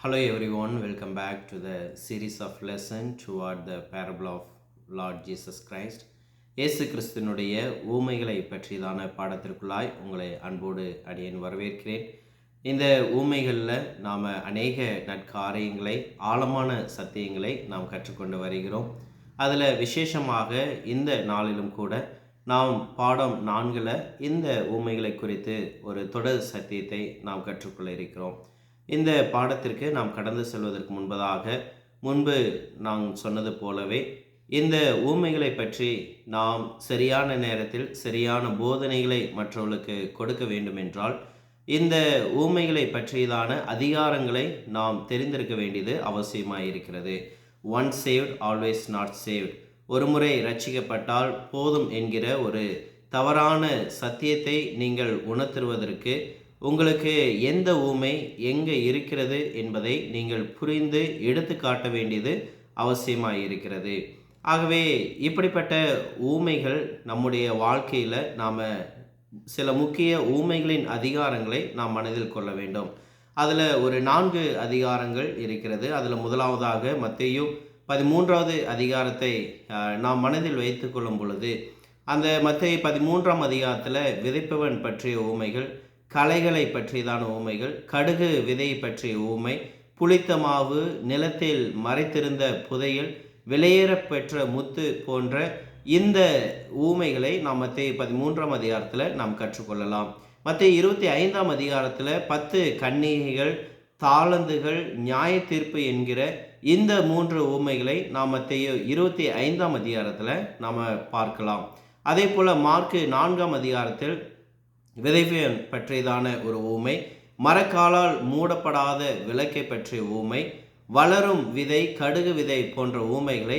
Hello everyone, welcome back to the series of lesson toward the parable of Lord Jesus Christ. இயேசு கிறிஸ்துனுடைய ஊமைகளை பற்றியதான பாடத்திற்குள்ளாய் உங்களை அன்போடு அடியேன் வரவேற்கிறேன். இந்த ஊமைகளில் நாம் அநேக நற்காரியங்களை, ஆழமான சத்தியங்களை நாம் கற்றுக்கொண்டு வருகிறோம். அதில் விசேஷமாக இந்த நாளிலும் கூட நாம் பாடம் 4 இந்த ஊமைகளை குறித்து ஒரு தொடர் சத்தியத்தை நாம் கற்றுக்கொள்ள இருக்கிறோம். இந்த பாடத்திற்கு நாம் கடந்து செல்வதற்கு முன்பு நான் சொன்னது போலவே இந்த ஊமைகளை பற்றி நாம் சரியான நேரத்தில் சரியான போதனைகளை மற்றவர்களுக்கு கொடுக்க வேண்டுமென்றால் இந்த ஊமைகளை பற்றியதான அதிகாரங்களை நாம் தெரிந்திருக்க வேண்டியது அவசியமாயிருக்கிறது. Once saved always not saved, ஒரு முறை ரட்சிக்கப்பட்டால் போதும் என்கிற ஒரு தவறான சத்தியத்தை நீங்கள் உணர்த்துவதற்கு உங்களுக்கு எந்த ஊமை எங்கே இருக்கிறது என்பதை நீங்கள் புரிந்து எடுத்து காட்ட வேண்டியது அவசியமாயிருக்கிறது. ஆகவே இப்படிப்பட்ட ஊமைகள் நம்முடைய வாழ்க்கையில் நாம் சில முக்கிய ஊமைகளின் அதிகாரங்களை நாம் மனதில் கொள்ள வேண்டும். அதில் ஒரு 4 அதிகாரங்கள் இருக்கிறது. அதில் முதலாவதாக மத்தேயு 13வது அதிகாரத்தை நாம் மனதில் வைத்து கொள்ளும் பொழுது அந்த மத்தேயு 13ஆம் அதிகாரத்தில் விதைப்பவன் பற்றிய ஊமைகள், களைகளை பற்றியதான ஊமைகள், கடுகு விதையை பற்றிய ஊமை, புளித்த மாவு, நிலத்தில் மறைத்திருந்த புதையல், விலையேற பெற்ற முத்து போன்ற இந்த ஊமைகளை நாம் மத்தேயு 13ஆம் அதிகாரத்தில் நாம் கற்றுக்கொள்ளலாம். மத்தேயு 25ஆம் அதிகாரத்தில் 10 கன்னிகைகள், தாளந்துகள், நியாய தீர்ப்பு என்கிற இந்த 3 ஊமைகளை நாம் மத்தேயு 25ஆம் அதிகாரத்தில் நாம் பார்க்கலாம். அதே போல் மார்க்கு 4ஆம் அதிகாரத்தில் விதைப்பவன் பற்றியதான ஒரு ஊமை, மரக்காலால் மூடப்படாத விளக்கை பற்றிய ஊமை, வளரும் விதை, கடுகு விதை போன்ற ஊமைகளை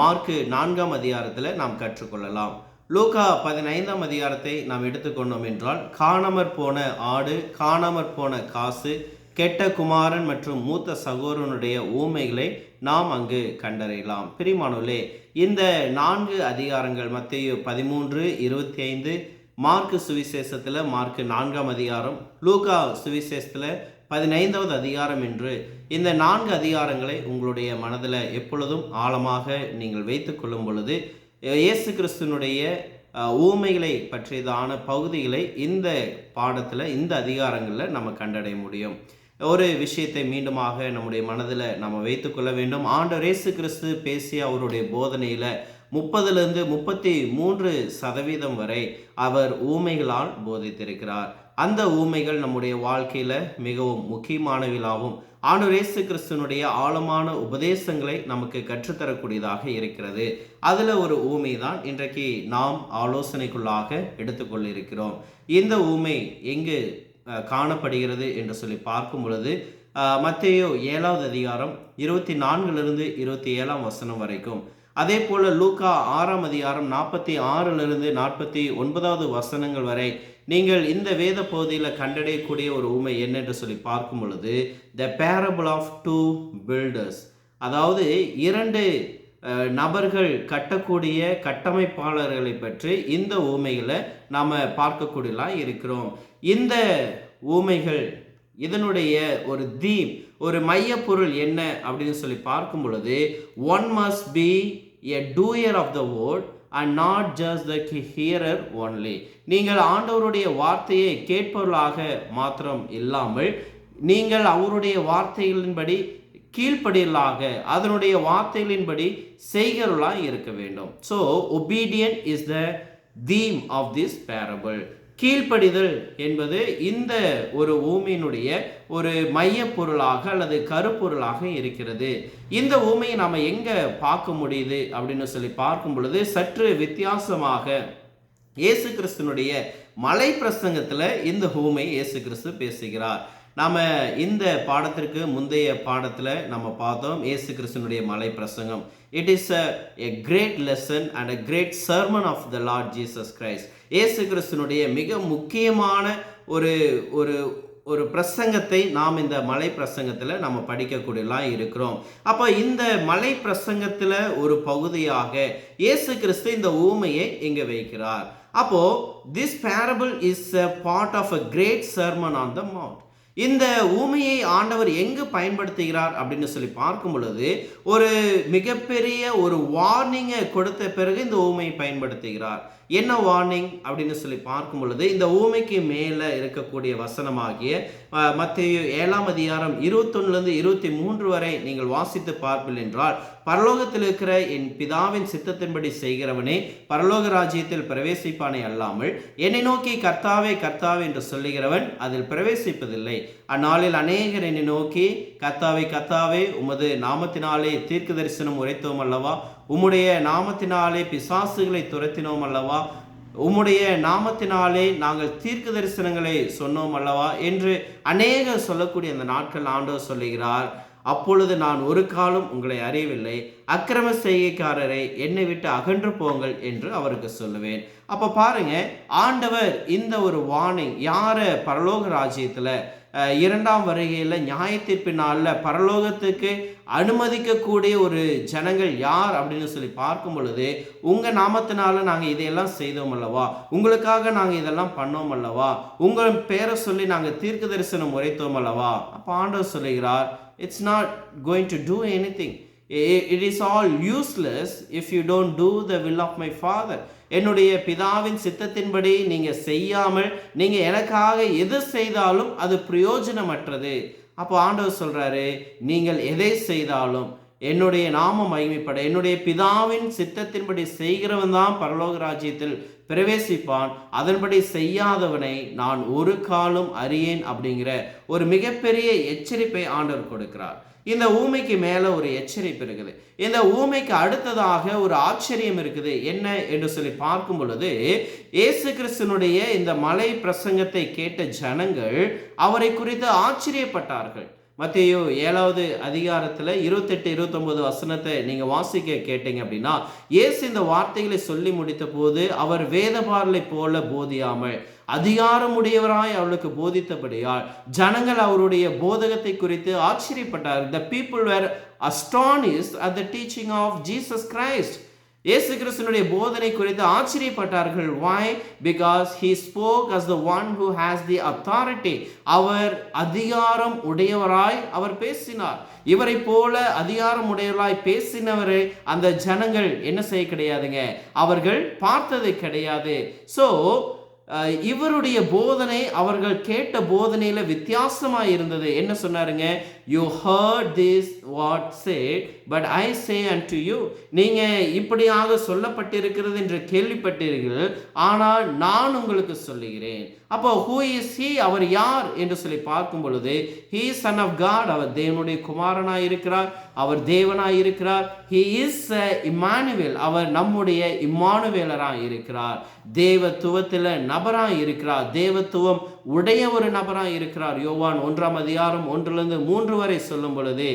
மார்க்கு 4ஆம் அதிகாரத்தில் நாம் கற்றுக்கொள்ளலாம். லூக்கா 15ஆம் அதிகாரத்தை நாம் எடுத்துக்கொண்டோம் என்றால் காணாமற் போன ஆடு, காணாமற் போன காசு, கெட்ட குமாரன் மற்றும் மூத்த சகோதரனுடைய ஊமைகளை நாம் அங்கு கண்டறியலாம். பிரியமானவர்களே, இந்த 4 அதிகாரங்கள் மத்தேயு 13, 25, மார்க்கு சுவிசேஷத்தில் மார்க்கு 4ஆம் அதிகாரம், லூக்கா சுவிசேஷத்தில் 15வது அதிகாரம் என்று இந்த 4 அதிகாரங்களை உங்களுடைய மனதில் எப்பொழுதும் ஆழமாக நீங்கள் வைத்து கொள்ளும் பொழுது இயேசு கிறிஸ்துனுடைய ஊமைகளை பற்றியதான பகுதிகளை இந்த பாடத்தில், இந்த அதிகாரங்களில் நம்ம கண்டடைய முடியும். ஒரு விஷயத்தை மீண்டுமாக நம்முடைய மனதில் நம்ம வைத்துக்கொள்ள வேண்டும். ஆண்டவர் இயேசு கிறிஸ்து பேசிய அவருடைய போதனையில் 30லிருந்து 33% வரை அவர் ஊமைகளால் போதித்திருக்கிறார். அந்த ஊமைகள் நம்முடைய வாழ்க்கையில் மிகவும் முக்கியமானவையாகவும் ஆண்டவர் இயேசு கிறிஸ்துனுடைய ஆழமான உபதேசங்களை நமக்கு கற்றுத்தரக்கூடியதாக இருக்கிறது. அதில் ஒரு ஊமை தான் இன்றைக்கு நாம் ஆலோசனைக்குள்ளாக எடுத்துக்கொள்ளிருக்கிறோம். இந்த ஊமை எங்கு காணப்படுகிறது என்று சொல்லி பார்க்கும் பொழுது மத்தேயு 7வது அதிகாரம் 24லிருந்து 27ஆம் வசனம் வரைக்கும், அதே போல் லூக்கா 6ஆம் அதிகாரம் 46லிருந்து 49வது வசனங்கள் வரை நீங்கள் இந்த வேத பகுதியில் கண்டடையக்கூடிய ஒரு ஊமை என்னென்று சொல்லி பார்க்கும் பொழுது த பேரபிள் ஆஃப் 2 பில்டர்ஸ், அதாவது 2 நபர்கள் கட்டக்கூடிய கட்டமைப்பாளர்களை பற்றி இந்த ஊமைகளை நாம் பார்க்கக்கூடியலாம் இருக்கிறோம். இந்த ஊமைகள் இதனுடைய ஒரு தீம், ஒரு மையப்பொருள் என்ன அப்படின்னு சொல்லி பார்க்கும் பொழுது one must be a doer of the word and not just the hearer only. நீங்கள் ஆண்டவருடைய வார்த்தையை கேட்பவர்களாக மாத்திரம் இல்லாமல் நீங்கள் அவருடைய வார்த்தைகளின்படி கீழ்ப்படியலாக, அதனுடைய வார்த்தைகளின்படி செய்கிறவர்களாக இருக்க வேண்டும். So obedient is the theme of this parable. கீழ்ப்படிதல் என்பது இந்த ஒரு ஊமையினுடைய ஒரு மைய பொருளாக அல்லது கருப்பொருளாக இருக்கிறது. இந்த ஊமையை நாம் எங்கே பார்க்க முடியுது அப்படின்னு சொல்லி பார்க்கும் பொழுது சற்று வித்தியாசமாக இயேசு கிறிஸ்துனுடைய மலை பிரசங்கத்தில் இந்த ஊமை இயேசு கிறிஸ்து பேசுகிறார். நாம் இந்த பாடத்திற்கு முந்தைய பாடத்தில் நம்ம பார்த்தோம் இயேசு கிறிஸ்துனுடைய மலை பிரசங்கம். It is a great lesson and a great sermon of the Lord Jesus Christ. இயேசு கிறிஸ்துனுடைய மிக முக்கியமான ஒரு ஒரு ஒரு பிரசங்கத்தை நாம் இந்த மலை பிரசங்கத்தில் நம்ம படிக்கக்கூடியலாம் இருக்கிறோம். அப்போ இந்த மலை பிரசங்கத்தில் ஒரு பகுதியாக இயேசு கிறிஸ்து இந்த ஊமையை இங்கே வைக்கிறார். அப்போ this parable is a part of a great sermon on the mount. இந்த ஊமையை ஆண்டவர் எங்கு பயன்படுத்துகிறார் அப்படின்னு சொல்லி பார்க்கும் பொழுது, ஒரு மிகப்பெரிய ஒரு வார்னிங்கை கொடுத்த பிறகு இந்த ஊமையை பயன்படுத்துகிறார். என்ன வார்னிங் அப்படின்னு சொல்லி பார்க்கும் பொழுது, இந்த ஊமைக்கு மேலே இருக்கக்கூடிய வசனமாகிய மத்தேயு 7ஆம் அதிகாரம் 21 23 வரை நீங்கள் வாசித்து பார்ப்பீர்கள் என்றால், பரலோகத்தில் இருக்கிற என் பிதாவின் சித்தத்தின்படி செய்கிறவனே பரலோக ராஜ்யத்தில் பிரவேசிப்பானே அல்லாமல், என்னை நோக்கி கர்த்தாவே கர்த்தாவே என்று சொல்லுகிறவன் அதில் பிரவேசிப்பதில்லை. அந்நாளில் அநேகர் என்னை நோக்கி கர்த்தாவே கர்த்தாவே உமது நாமத்தினாலே தீர்க்க தரிசனம் உரைத்தோம் அல்லவா, உம்முடைய நாமத்தினாலே பிசாசுகளை துரத்தினோம் அல்லவா, உம்முடைய நாமத்தினாலே நாங்கள் தீர்க்க தரிசனங்களை சொன்னோம் அல்லவா என்று அநேகர் சொல்லக்கூடிய அந்த நாட்கள் ஆண்டவர் சொல்லுகிறார். அப்பொழுது நான் ஒரு காலம் உங்களை அறியவில்லை, அக்கிரம செய்கைக்காரரை என்னை விட்டு அகன்று போங்கள் என்று அவருக்கு சொல்லுவேன். அப்போ பாருங்க, ஆண்டவர் இந்த ஒரு வார்னிங் யாரை பரலோக ராஜ்யத்தில் இரண்டாம் வருகையில் நியாயத்தீர்ப்பு நாளில் பரலோகத்துக்கு அனுமதிக்கக்கூடிய ஒரு ஜனங்கள் யார் அப்படின்னு சொல்லி பார்க்கும் பொழுது, உங்கள் நாமத்தினால நாங்கள் இதையெல்லாம் செய்தோம் அல்லவா, உங்களுக்காக நாங்கள் இதெல்லாம் பண்ணோம் அல்லவா, உங்கள் பேரை சொல்லி நாங்கள் தீர்க்க தரிசனம் உரைத்தோம் அல்லவா. அப்போ ஆண்டவர் சொல்லுகிறார், it's not going to do anything. It is all useless if you don't do the will of my Father. என்னுடைய பிதாவின் சித்தத்தின்படி நீங்கள் செய்யாமல் நீங்கள் எனக்காக எது செய்தாலும் அது பிரயோஜனமற்றது. அப்போ ஆண்டவர் சொல்கிறாரு, நீங்கள் எதை செய்தாலும் என்னுடைய நாமம் மகிமைப்பட என்னுடைய பிதாவின் சித்தத்தின்படி செய்கிறவன் தான் பரலோக ராஜ்யத்தில் பிரவேசிப்பான், அதன்படி செய்யாதவனை நான் ஒரு காலம் அறியேன் அப்படிங்கிற ஒரு மிகப்பெரிய எச்சரிப்பை ஆண்டவர் கொடுக்கிறார். இந்த ஊமைக்கு மேலே ஒரு எச்சரிப்பு இருக்குது. இந்த ஊமைக்கு அடுத்ததாக ஒரு ஆச்சரியம் இருக்குது. என்ன என்று சொல்லி பார்க்கும் பொழுது, இயேசு கிறிஸ்துனுடைய இந்த மலை பிரசங்கத்தை கேட்ட ஜனங்கள் அவரை குறித்து ஆச்சரியப்பட்டார்கள். மத்தேயு 7ஆவது அதிகாரத்தில் 28-29 வசனத்தை நீங்கள் வாசிக்க கேட்டீங்க அப்படின்னா, இயேசு இந்த வார்த்தைகளை சொல்லி முடித்த போது அவர் வேதபாரலை போல போதியாமல் அதிகாரமுடையவராய் அவளுக்கு போதித்தபடியால் ஜனங்கள் அவருடைய போதகத்தை குறித்து ஆச்சரியப்பட்டார். The people were astonished at the teaching of Jesus Christ. இயேசு கிறிஸ்துவினுடைய போதனை குறித்து ஆச்சரியப்பட்டார்கள். Why? Because he spoke as the one who has the authority. அவர் அதிகாரம் உடையவராய் அவர் பேசினார். இவரை போல அதிகாரம் உடையவராய் பேசினவரை அந்த ஜனங்கள் என்ன செய்ய கிடையாதுங்க, அவர்கள் பார்த்தது கிடையாது. ஸோ இவருடைய போதனை அவர்கள் கேட்ட போதனையில வித்தியாசமா இருந்தது. என்ன சொன்னாருங்க? You heard this what said, but I say unto you. நீங்க இப்படியாக சொல்லப்பட்டிருக்கிறது என்று கேள்விப்பட்டீர்கள், ஆனால் நான் உங்களுக்கு சொல்லுகிறேன். அப்போ who is he? அவர் யார் என்று சொல்லி பார்க்கும் பொழுது, he is son of God. அவர் தேவனுடைய குமாரனாய் இருக்கிறார், அவர் தேவனாய் இருக்கிறார். he is Emmanuel. அவர் நம்முடைய இம்மானுவேலராய் இருக்கிறார், தேவத்துவத்தில் நபராய் இருக்கிறார், தேவத்துவம் உடைய ஒரு நபராய் இருக்கிறார். யோவான் 1ஆம் அதிகாரம் 1-3 வரை சொல்லும் பொழுது,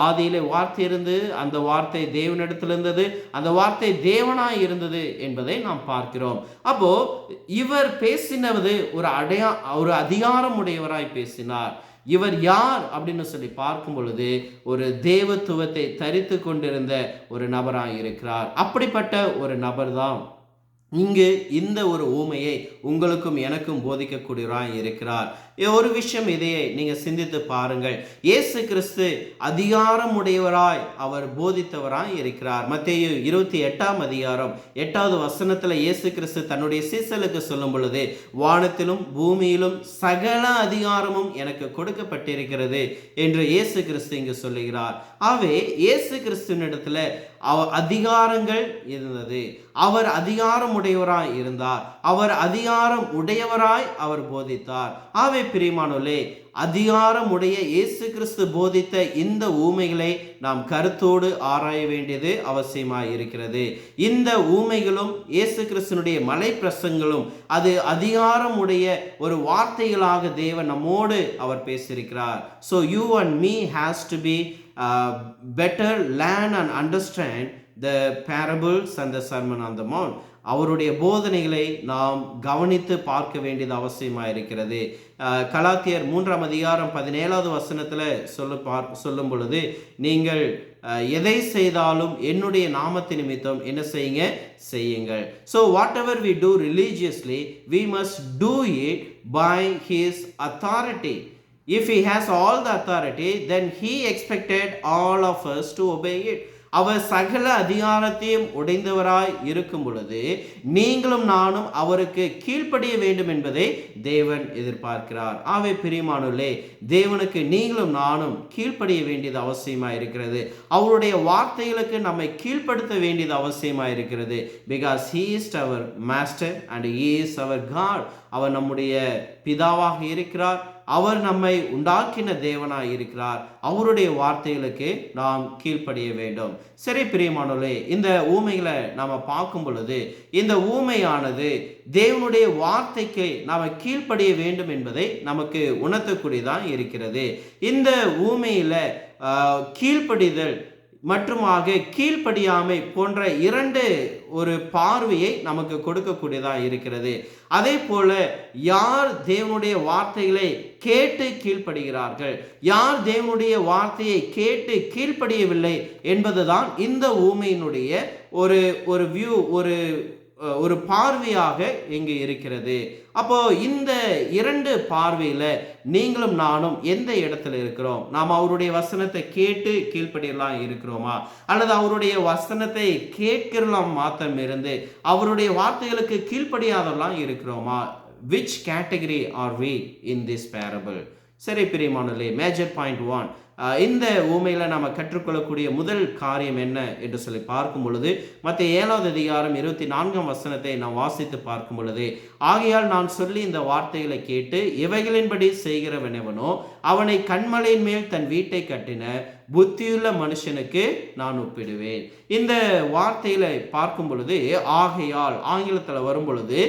ஆதியிலே வார்த்தை இருந்து, அந்த வார்த்தை தேவனிடத்தில் இருந்தது, அந்த வார்த்தை தேவனாய் இருந்தது என்பதை நாம் பார்க்கிறோம். அப்போ இவர் பேசினது ஒரு அதிகாரம் உடையவராய் பேசினார். இவர் யார் அப்படின்னு சொல்லி பார்க்கும் பொழுது, ஒரு தேவத்துவத்தை தரித்து கொண்டிருந்த ஒரு நபராய் இருக்கிறார். அப்படிப்பட்ட ஒரு நபர் தான் இங்கு இந்த ஒரு ஊமையை உங்களுக்கும் எனக்கும் போதிக்கக்கூடியவராய் இருக்கிறார். ஒரு விஷயம் இதையே நீங்க சிந்தித்து பாருங்கள். இயேசு கிறிஸ்து அதிகாரம் உடையவராய் அவர் போதித்தவராய் இருக்கிறார். மத்தேயு 28ஆம் அதிகாரம் 8வது வசனத்துல இயேசு கிறிஸ்து தன்னுடைய சீசலுக்கு சொல்லும் பொழுது, வானத்திலும் பூமியிலும் சகல அதிகாரமும் எனக்கு கொடுக்கப்பட்டிருக்கிறது என்று இயேசு கிறிஸ்து இங்கு சொல்லுகிறார். ஆகவே இயேசு கிறிஸ்துவினிடத்துல அதிகாரங்கள் இருந்தது. அவர் அதிகாரம் உடையவராய் இருந்தார், அவர் அதிகாரம் உடையவராய் அவர் போதித்தார். ஆவே பிரியமானோர்களே, அதிகாரம் உடைய இயேசு கிறிஸ்து போதித்த இந்த ஊமைகளை நாம் கருத்தோடு ஆராய வேண்டியது அவசியமாய் இருக்கிறது. இந்த ஊமைகளும் இயேசு கிறிஸ்துனுடைய மலை பிரசங்களும் அது அதிகாரம் உடைய ஒரு வார்த்தைகளாக தேவன் நம்மோடு அவர் பேசியிருக்கிறார். So you and me has to be better learn and understand the parables and the sermon on the mount. அவருடைய போதனைகளை நாம் கவனித்து பார்க்க வேண்டியது அவசியமாக இருக்கிறது. கலாத்தியர் 3ஆம் அதிகாரம் 17வது வசனத்தில் சொல்லும் பொழுது, நீங்கள் எதை செய்தாலும் என்னுடைய நாமத்து நிமித்தம் என்ன செய்யுங்கள். So whatever we do religiously, we must do it by his authority. If he has all the authority, then he expected all of us to obey it. அவர் சகல அதிகாரத்தையும் உடைந்தவராய் இருக்கும் பொழுது நீங்களும் நானும் அவருக்கு கீழ்ப்படிய வேண்டும் என்பதை தேவன் எதிர்பார்க்கிறார். ஆவே பிரியமானவர்களே, தேவனுக்கு நீங்களும் நானும் கீழ்ப்படிய வேண்டியது அவசியமாக இருக்கிறது. அவருடைய வார்த்தைகளுக்கு நம்மை கீழ்ப்படுத்த வேண்டியது அவசியமாக இருக்கிறது. Because he is our master and he is our God. அவர் நம்முடைய பிதாவாக இருக்கிறார். அவர் நம்மை உண்டாக்கின தேவனாய் இருக்கிறார். அவருடைய வார்த்தைகளுக்கு நாம் கீழ்ப்படிய வேண்டும். சரி பிரியமானவர்களே, இந்த ஊமைகளை நாம் பார்க்கும் பொழுது இந்த ஊமையானது தேவனுடைய வார்த்தைக்கு நாம் கீழ்ப்படிய வேண்டும் என்பதை நமக்கு உணர்த்தக்கூடியதான் இருக்கிறது. இந்த ஊமையில கீழ்ப்படிதல் மற்றுமாக கீழ்ப்படியாமை போன்ற இரண்டு ஒரு பார்வையை நமக்கு கொடுக்கக்கூடியதாக இருக்கிறது. அதே போல யார் தேவனுடைய வார்த்தைகளை கேட்டு கீழ்ப்படுகிறார்கள், யார் தேவனுடைய வார்த்தையை கேட்டு கீழ்ப்படியவில்லை என்பதுதான் இந்த ஊமையினுடைய ஒரு வியூ, ஒரு பார்வையாக இங்கு இருக்கிறது. அப்போ இந்த இரண்டு பார்வையில நீங்களும் நானும் எந்த இடத்துல இருக்கிறோம்? நாம் அவருடைய வசனத்தை கேட்டு கீழ்ப்படியலாம் இருக்கிறோமா, அல்லது அவருடைய வசனத்தை கேட்கிறலாம் மாத்திரம் இருந்து அவருடைய வார்த்தைகளுக்கு கீழ்ப்படியாதெல்லாம் இருக்கிறோமா? Which category are we in this parable? சரி பிரியமானவர்களே, மேஜர் பாயிண்ட் 1, இந்த ஊமையில் நாம் கற்றுக்கொள்ளக்கூடிய முதல் காரியம் என்ன என்று சொல்லி பார்க்கும் பொழுது மத்திய 7வது அதிகாரம் 24ஆம் வசனத்தை நாம் வாசித்து பார்க்கும் பொழுது, ஆகையால் நான் சொல்லி இந்த வார்த்தைகளை கேட்டு இவைகளின்படி செய்கிறவனவனோ அவனை கண்மலையின் மேல் தன் வீட்டை கட்டின புத்தியுள்ள மனுஷனுக்கு நான் ஒப்பிடுவேன். இந்த வார்த்தையில பார்க்கும் பொழுது ஆகையால் ஆங்கிலத்தில் வரும் பொழுது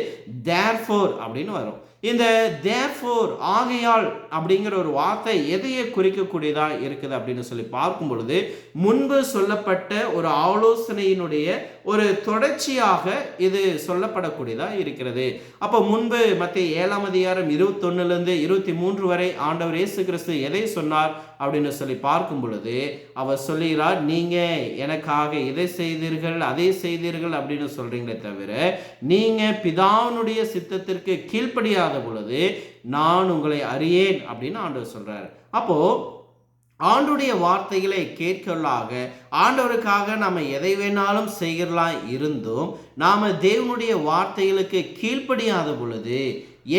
therefore அப்படின்னு வரும். இந்த therefore ஆகையால் அப்படிங்கிற ஒரு வார்த்தை எதையே குறிக்கக்கூடியதா இருக்குது அப்படின்னு சொல்லி பார்க்கும் பொழுது முன்பு சொல்லப்பட்ட ஒரு ஆலோசனையினுடைய ஒரு தொடர்ச்சியாக இது சொல்லப்படக்கூடியதா இருக்கிறது. அப்போ முன்பு மத்திய 7ஆம் அதிகாரம் 21லிருந்து 23 வரை ஆண்டவர் இயேசு கிறிஸ்து எதை சொன்னார் அப்படின்னு சொல்லி பார்க்கும் பொழுது அவர் சொல்லுகிறார், நீங்க எனக்காக இதை செய்தீர்கள் அதை செய்தீர்கள் அப்படின்னு சொல்றீங்களே தவிர நீங்க பிதாவினுடைய சித்தத்திற்கு கீழ்ப்படியாத பொழுது நான் உங்களை அறியேன் அப்படின்னு ஆண்டவர் சொல்றாரு. அப்போ ஆண்டவருடைய வார்த்தைகளை கேட்கலாக ஆண்டவருக்காக நாம எதை வேணாலும் செய்யலாம் இருந்தும் நாம தேவனுடைய வார்த்தைகளுக்கு கீழ்ப்படியாத பொழுது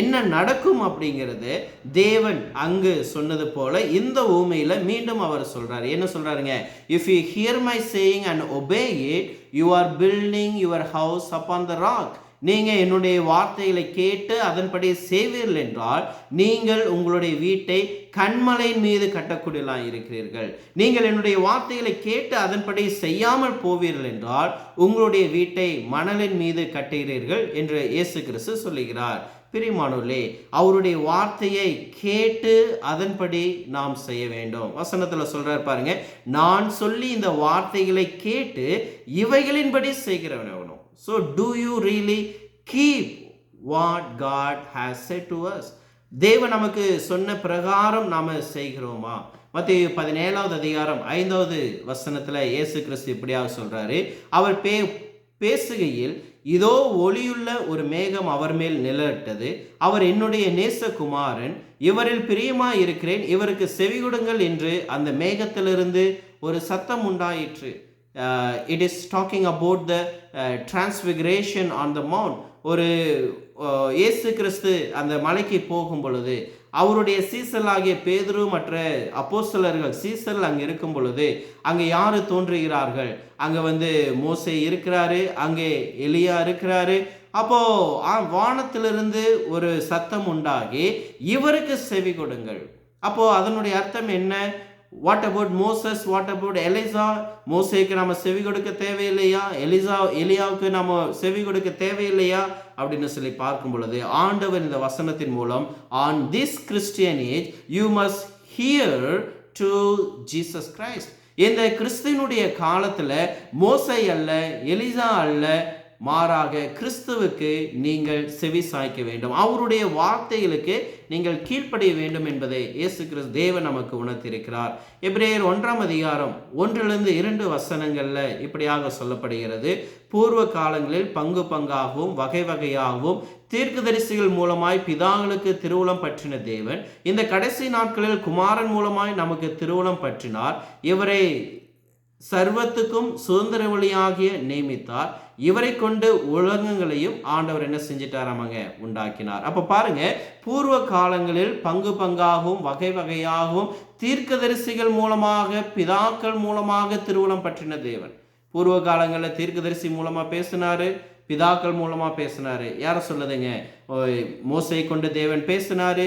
என்ன நடக்கும் அப்படிங்கிறது தேவன் அங்கு சொன்னது போல இந்த ஊமையில மீண்டும் அவர் சொல்றாரு. என்ன சொல்றாருங்க? If you hear my saying and obey it, you are building your house upon the rock. நீங்க என்னுடைய வார்த்தைகளை கேட்டு அதன்படி செய்வீர்கள் என்றால் நீங்கள் உங்களுடைய வீட்டை கண்மலையின் மீது கட்டக்கூடியலாம் இருக்கிறீர்கள். நீங்கள் என்னுடைய வார்த்தைகளை கேட்டு அதன்படி செய்யாமல் போவீர்கள் என்றால் உங்களுடைய வீட்டை மணலின் மீது கட்டுகிறீர்கள் என்று இயேசு கிறிஸ்து சொல்லுகிறார். பிரியமானவர்களே, அவருடைய வார்த்தையை கேட்டு அதன்படி நாம் செய்ய வேண்டும். வசனத்துல சொல்றார் பாருங்க, நான் சொல்லி இந்த வார்த்தைகளை கேட்டு இவைகளின்படி செய்கிறவன். So do you really keep what God has said to us? தேவன் நமக்கு சொன்ன பிரகாரம் நாம செய்கிறோமா? மத்தேயு 17வது அதிகாரம் 5வது வசனத்துல இயேசு கிறிஸ்து இப்படியாக சொல்றாரு, அவர் பேசுகையில் இதோ ஒளியுள்ள ஒரு மேகம் அவர் மேல் நிழலிட்டது, அவர் என்னுடைய நேசகுமாரன், இவரில் பிரியமாய் இருக்கிறேன், இவருக்கு செவி கொடுங்கள் என்று அந்த மேகத்திலிருந்து ஒரு சத்தம் உண்டாயிற்று. It is talking about the transfiguration on the mount. ஒரு இயேசு கிறிஸ்து அந்த மலைக்கு போகும் பொழுது அவருடைய சீசர்களாகிய பேதுரு மற்ற அப்போஸ்தலர்கள் சீசர்கள் அங்கே இருக்கும் பொழுது அங்கே யாரு தோன்றுகிறார்கள்? அங்கே மோசே இருக்கிறாரு, அங்கே எலியா இருக்கிறாரு. அப்போ வானத்திலிருந்து ஒரு சத்தம் உண்டாகி இவருக்கு செவி கொடுங்கள். அப்போ அதனுடைய அர்த்தம் என்ன? What about Moses, what about Elisha? மோசேக்கு நம்ம செவி கொடுக்க தேவையில்லையா? எலியாவுக்கு நம்ம செவி கொடுக்க தேவையில்லையா அப்படின்னு சொல்லி பார்க்கும் பொழுது ஆண்டவர் இந்த வசனத்தின் மூலம் on this Christian age you must hear to Jesus Christ. இந்த கிறிஸ்துவினுடைய காலத்துல மோசே அல்ல, எலிசா அல்ல, மாறாக கிறிஸ்துவுக்கு நீங்கள் செவி சாய்க்க வேண்டும், அவருடைய வார்த்தைகளுக்கு நீங்கள் கீழ்ப்படிய வேண்டும் என்பதை இயேசு கிறிஸ்து தேவன் நமக்கு உணர்த்தியிருக்கிறார். எபிரேயர் 1:1-2 வசனங்கள்ல இப்படியாக சொல்லப்படுகிறது. பூர்வ காலங்களில் பங்கு பங்காகவும் வகை வகையாகவும் தீர்க்கதரிசிகள் மூலமாய் பிதாக்களுக்கு திருவுளம் பற்றின தேவன் இந்த கடைசி நாட்களில் குமாரன் மூலமாய் நமக்கு திருவுளம் பற்றினார். இவரை சர்வத்துக்கும் சுதந்திர வழியாகிய நியமித்தார். இவரை கொண்டு உலகங்களையும் ஆண்டவர் என்ன செஞ்சிட்டாராமங்க, உண்டாக்கினார். அப்ப பாருங்க, பூர்வ காலங்களில் பங்கு பங்காகவும் வகை வகையாகவும் தீர்க்கதரிசிகள் மூலமாக பிதாக்கள் மூலமாக திருவுளம் பற்றின தேவன். பூர்வ காலங்களில் தீர்க்கதரிசி மூலமா பேசினாரு, பிதாக்கள் மூலமா பேசினாரு. யார சொல்லுதுங்க? மோசை கொண்டு தேவன் பேசினாரு,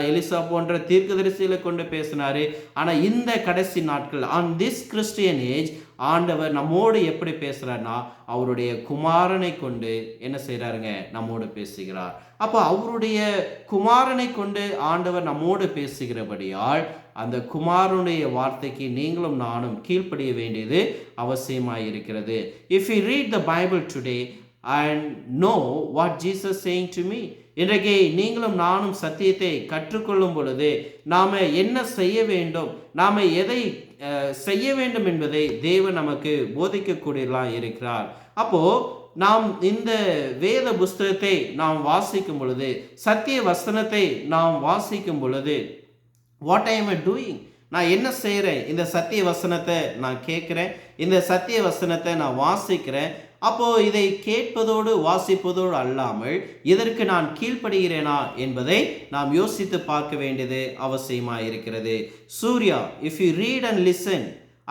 எலிசா போன்ற தீர்க்கதரிசிகளை கொண்டு பேசினாரு. ஆனா இந்த கடைசி நாட்கள், ஆன் திஸ் கிறிஸ்டியன் ஏஜ், ஆண்டவர் நம்மோடு எப்படி பேசுறாருன்னா அவருடைய குமாரனை கொண்டு என்ன செய்யறாருங்க, நம்மோடு பேசுகிறார். அப்போ அவருடைய குமாரனை கொண்டு ஆண்டவர் நம்மோடு பேசுகிறபடியால் அந்த குமாரனுடைய வார்த்தைக்கு நீங்களும் நானும் கீழ்ப்படிய வேண்டியது அவசியமாயிருக்கிறது. If you read the Bible today and know what Jesus saying to me, இன்றைக்கு நீங்களும் நானும் சத்தியத்தை கற்றுக்கொள்ளும் பொழுது நாம என்ன செய்ய வேண்டும், நாம எதை செய்ய வேண்டும் என்பதை தேவன் நமக்கு போதிக்கக்கூடியவர்களாக இருக்கிறார். அப்போ நாம் இந்த வேத புஸ்தகத்தை நாம் வாசிக்கும் பொழுது, சத்திய வசனத்தை நாம் வாசிக்கும் பொழுது, வாட் ஐ எம் டூயிங், நான் என்ன செய்கிறேன், இந்த சத்திய வசனத்தை நான் கேட்குறேன், இந்த சத்திய வசனத்தை நான் வாசிக்கிறேன். அப்போ இதை கேட்பதோடு வாசிப்பதோடு அல்லாமல் இதற்கு நான் கீழ்ப்படுகிறேனா என்பதை நாம் யோசித்து பார்க்க வேண்டியது அவசியமாக இருக்கிறது. Surya, if you read and listen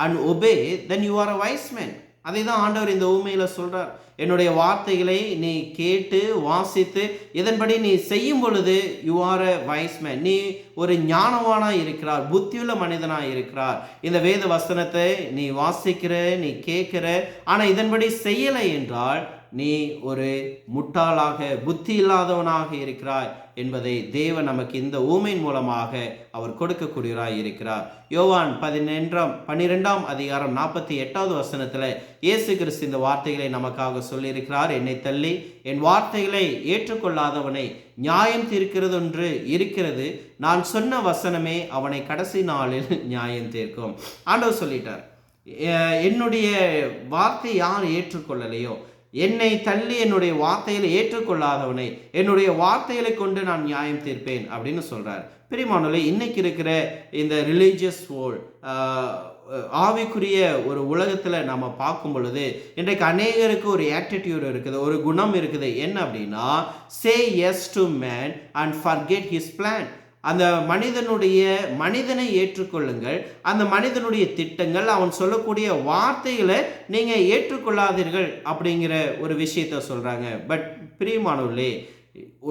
and obey then you are a wise man. அதை தான் ஆண்டவர் இந்த ஊமையில சொல்றார். என்னுடைய வார்த்தைகளை நீ கேட்டு வாசித்து இதன்படி நீ செய்யும் பொழுது you are a wise man, நீ ஒரு ஞானவானா இருக்கிறார், புத்தியுள்ள மனிதனா இருக்கிறார். இந்த வேத வசனத்தை நீ வாசிக்கிற, நீ கேட்கிற, ஆனா இதன்படி செய்யலை என்றால் நீ ஒரு முட்டாளாக, புத்தி இல்லாதவனாக இருக்கிறாய் என்பதை தேவன் நமக்கு இந்த ஊமையின் மூலமாக அவர் கொடுக்கக்கூடியவராய் இருக்கிறார். யோவான் 12:48 வசனத்தில் இயேசு கிறிஸ்து இந்த வார்த்தைகளை நமக்காக சொல்லியிருக்கிறார். என்னை தள்ளி என் வார்த்தைகளை ஏற்றுக்கொள்ளாதவனை நியாயம் தீர்க்கிறது ஒன்று இருக்கிறது, நான் சொன்ன வசனமே அவனை கடைசி நாளில் நியாயம் தீர்க்கும். ஆண்டவர் சொல்லிட்டார், என்னுடைய வார்த்தை யார் ஏற்றுக்கொள்ளலையோ, என்னை தள்ளி என்னுடைய வார்த்தைகளை ஏற்றுக்கொள்ளாதவனை என்னுடைய வார்த்தைகளை கொண்டு நான் நியாயம் தீர்ப்பேன் அப்படின்னு சொல்றார். பிரியமானவர்களே, இன்னைக்கு இருக்கிற இந்த ரிலீஜியஸ் வேர்ல்ட், ஆவிக்குரிய ஒரு உலகத்துல நம்ம பார்க்கும் பொழுது இன்றைக்கு அநேகருக்கு ஒரு ஆட்டிடியூட் இருக்குது, ஒரு குணம் இருக்குது. என்ன அப்படின்னா, say yes to man and forget his plan. அந்த மனிதனை ஏற்றுக்கொள்ளுங்கள், அந்த மனிதனுடைய திட்டங்கள், அவன் சொல்லக்கூடிய வார்த்தைகளை நீங்க ஏற்றுக்கொள்ளாதீர்கள் அப்படிங்கிற ஒரு விஷயத்த சொல்றாங்க. பட் பிரியமானவர்களே,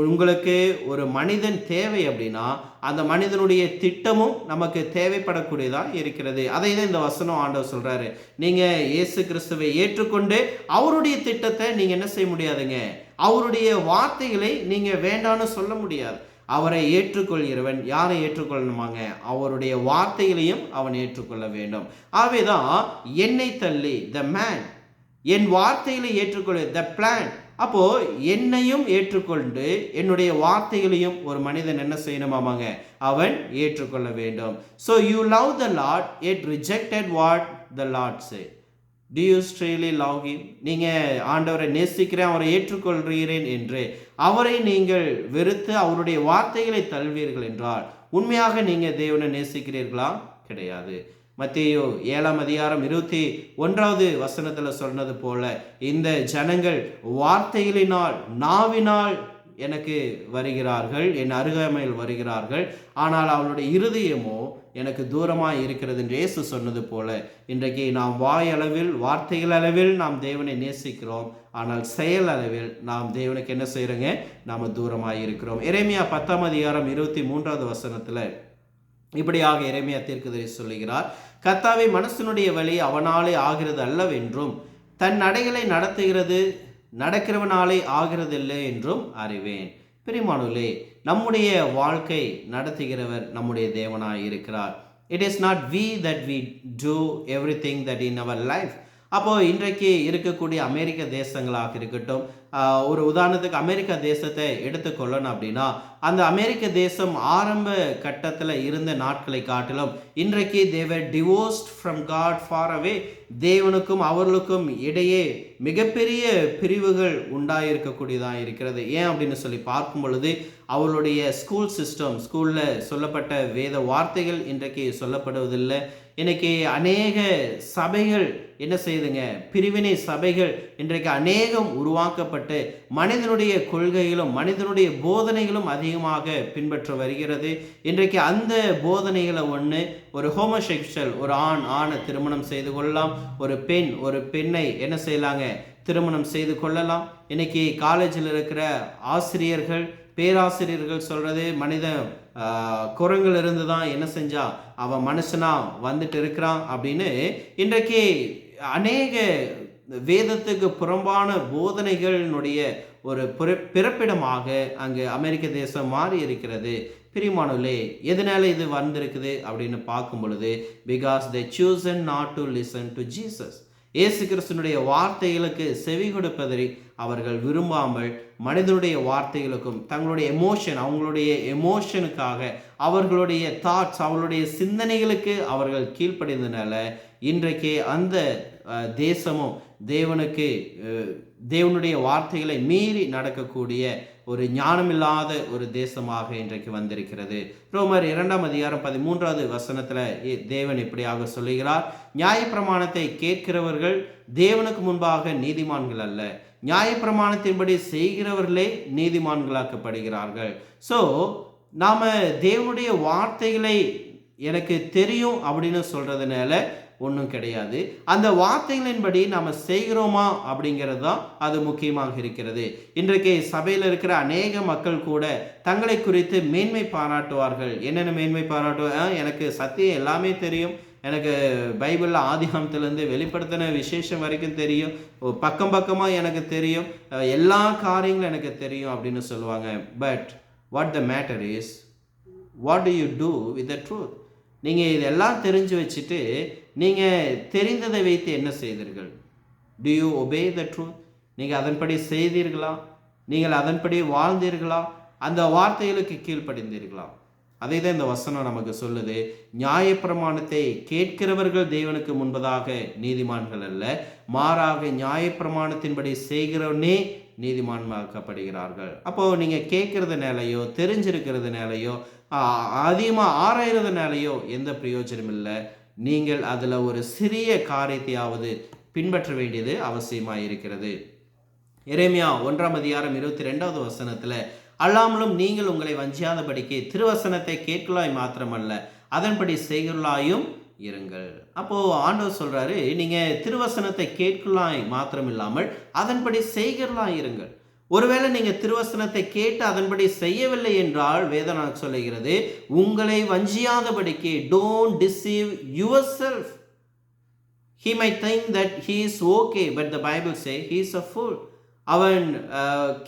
உங்களுக்கு ஒரு மனிதன் தேவை அப்படின்னா அந்த மனிதனுடைய திட்டமும் நமக்கு தேவைப்படக்கூடியதாக இருக்கிறது. அதை தான் இந்த வசனம் ஆண்டவர் சொல்றாரு. நீங்க இயேசு கிறிஸ்துவை ஏற்றுக்கொண்டு அவருடைய திட்டத்தை நீங்க என்ன செய்ய முடியாதுங்க, அவருடைய வார்த்தைகளை நீங்க வேண்டான்னு சொல்ல முடியாது. அவரை ஏற்றுக்கொள்கிறவன் யாரை ஏற்றுக்கொள்ளணுமாங்க, அவருடைய வார்த்தைகளையும் அவன் ஏற்றுக்கொள்ள வேண்டும். ஆகவேதான் என்னை தள்ளி த மேன், என் வார்த்தைகளை ஏற்றுக்கொள்ள த பிளான். அப்போ என்னையும் ஏற்றுக்கொண்டு என்னுடைய வார்த்தைகளையும் ஒரு மனிதன் என்ன செய்யணுமாமாங்க, அவன் ஏற்றுக்கொள்ள வேண்டும். So you love the Lord yet rejected what the Lord said. Do you truly love him? நீங்க ஆண்டவரை நேசிக்கிறேன், அவரை ஏற்றுக்கொள்கிறேன் என்று அவரை நீங்கள் வெறுத்து அவருடைய வார்த்தைகளை தள்ளுவீர்கள் என்றால் உண்மையாக நீங்க தேவனை நேசிக்கிறீர்களா? கிடையாது. மத்தேயு 7:21 வசனத்துல சொன்னது போல, இந்த ஜனங்கள் வார்த்தைகளினால் நாவினால் எனக்கு வருகிறார்கள், என் அருகாமையில் வருகிறார்கள், ஆனால் அவளுடைய இருதயமோ எனக்கு தூரமாக இருக்கிறது என்று இயேசு சொன்னது போல, இன்றைக்கு நாம் வாயளவில் வார்த்தைகள் அளவில் நாம் தேவனை நேசிக்கிறோம், ஆனால் செயல் அளவில் நாம் தேவனுக்கு என்ன செய்கிறோங்க, நாம் தூரமாக இருக்கிறோம். எரேமியா 10:23 வசனத்தில் இப்படியாக எரேமியா தீர்க்கதரிசி சொல்லுகிறார், கர்த்தாவே மனுஷனுடைய வழி அவனாலே ஆகிறது அல்லவென்றும் தன் நடைகளை நடக்கிறவனாலே ஆகிறதில்லை என்றும் அறிவேன். பிரியமானவர்களே, நம்முடைய வாழ்க்கை நடத்துகிறவர் நம்முடைய தேவனாய் இருக்கிறார். It is not we that we do everything that in our life. அப்போது இன்றைக்கு இருக்கக்கூடிய அமெரிக்க தேசங்களாக இருக்கட்டும், ஒரு உதாரணத்துக்கு அமெரிக்க தேசத்தை எடுத்துக்கொள்ளணும் அப்படின்னா, அந்த அமெரிக்க தேசம் ஆரம்ப கட்டத்தில் இருந்த நாட்களை காட்டிலும் இன்றைக்கு they're divorced from God far away. தேவனுக்கும் அவர்களுக்கும் இடையே மிகப்பெரிய பிரிவுகள் உண்டாயிருக்கக்கூடியதாக இருக்கிறது. ஏன் அப்படின்னு சொல்லி பார்க்கும் பொழுது, அவர்களுடைய ஸ்கூல் சிஸ்டம், ஸ்கூலில் சொல்லப்பட்ட வேத வார்த்தைகள் இன்றைக்கு சொல்லப்படுவதில்லை. இன்னைக்கு அநேக சபைகள் என்ன செய்யுதுங்க, பிரிவினை சபைகள் இன்றைக்கு அநேகம் உருவாக்கப்பட்டு மனிதனுடைய கொள்கைகளும் மனிதனுடைய போதனைகளும் அதிகமாக பின்பற்ற வருகிறது. இன்றைக்கு அந்த போதனைகளை ஒன்று, ஒரு ஹோமோசெக்சுவல், ஒரு ஆணை திருமணம் செய்து கொள்ளலாம், ஒரு பெண்ணை என்ன செய்யலாங்க, திருமணம் செய்து கொள்ளலாம். இன்னைக்கு காலேஜில் இருக்கிற ஆசிரியர்கள், பேராசிரியர்கள் சொல்றது, மனித குரங்கில் இருந்து தான் என்ன செஞ்சா அவன் மனுஷனா வந்துட்டு இருக்கிறான் அப்படின்னு இன்றைக்கு அநேக வேதத்துக்கு புறம்பான போதனைகளினுடைய ஒரு பிறப்பிடமாக அங்கு அமெரிக்க தேசம் மாறி இருக்கிறது. பிரியமானவர்களே, எதனால இது வந்திருக்குது அப்படின்னு பார்க்கும் பொழுது, because they chosen not to listen to Jesus. இயேசு கிறிஸ்துனுடைய வார்த்தைகளுக்கு செவி கொடுப்பதை அவர்கள் விரும்பாமல் மனிதனுடைய வார்த்தைகளுக்கும் தங்களுடைய அவங்களுடைய எமோஷனுக்காக, அவர்களுடைய தாட்ஸ், அவர்களுடைய சிந்தனைகளுக்கு அவர்கள் கீழ்ப்படிந்தனால இன்றைக்கு அந்த தேசமும் தேவனுடைய வார்த்தைகளை மீறி நடக்கக்கூடிய ஒரு ஞானமில்லாத ஒரு தேசமாக இன்றைக்கு வந்திருக்கிறது. ரோமர் 2:13 தேவன் இப்படியாக சொல்லுகிறார், நியாயப்பிரமாணத்தை கேட்கிறவர்கள் தேவனுக்கு முன்பாக நீதிமான்கள் அல்ல, நியாயப்பிரமாணத்தின்படி செய்கிறவர்களே நீதிமான்களாக்கப்படுகிறார்கள். ஸோ நாம் தேவனுடைய வார்த்தைகளை எனக்கு தெரியும் அப்படின்னு சொல்கிறதுனால ஒன்றும் கிடையாது. அந்த வார்த்தைகளின்படி நாம் செய்கிறோமா அப்படிங்கிறது தான் அது முக்கியமாக இருக்கிறது. இன்றைக்கு சபையில் இருக்கிற அநேக மக்கள் கூட தங்களை குறித்து மேன்மை பாராட்டுவார்கள். என்னென்ன மேன்மை பாராட்டுவார், எனக்கு சத்தியம் எல்லாமே தெரியும், எனக்கு பைபிளில் ஆதிகாமத்திலேருந்து வெளிப்படுத்தின விசேஷம் வரைக்கும் தெரியும், பக்கமாக எனக்கு தெரியும், எல்லா காரியங்களும் எனக்கு தெரியும் அப்படின்னு சொல்லுவாங்க. But what the matter is, what do you do with the truth? நீங்கள் இதெல்லாம் தெரிஞ்சு வச்சுட்டு நீங்கள் தெரிந்ததை வைத்து என்ன செய்தீர்கள்? Do you obey the truth? நீங்கள் அதன்படி செய்தீர்களா? நீங்கள் அதன்படி வாழ்ந்தீர்களா? அந்த வார்த்தைகளுக்கு கீழ்ப்படிந்தீர்களா? அதை தான் இந்த வசனம் நமக்கு சொல்லுது. நியாயப்பிரமாணத்தை கேட்கிறவர்கள் தேவனுக்கு முன்பதாக நீதிமான்கள் அல்ல, மாறாக நியாயப்பிரமாணத்தின்படி செய்கிறவனே நீதிமான்மாக்கப்படுகிறார்கள். அப்போது நீங்கள் கேட்கறதுனாலையோ தெரிஞ்சிருக்கிறதுனாலையோ அதிகமாக ஆராயறதுனாலையோ எந்த பிரயோஜனம் இல்லை. நீங்கள் அதில் ஒரு சிறிய காரியத்தையாவது பின்பற்ற வேண்டியது அவசியமாக இருக்கிறது. எரேமியா 1:22 அல்லாமலும் நீங்கள் உங்களை வஞ்சியாதபடிக்கு திருவசனத்தை கேட்கலாய் மாத்திரமல்ல அதன்படி செய்கலாயும் இருங்கள். அப்போது ஆண்டவர் சொல்கிறாரு, நீங்கள் திருவசனத்தை கேட்கலாய் மாத்திரம் இல்லாமல் அதன்படி செய்கலாய் இருங்கள். ஒருவேளை நீங்கள் திருவசனத்தை கேட்டு அதன்படி செய்யவில்லை என்றால் வேதம் சொல்லுகிறது, உங்களை வஞ்சியாதபடிக்கு don't deceive yourself. He might think that he is okay, but the Bible say he is a fool. அவன்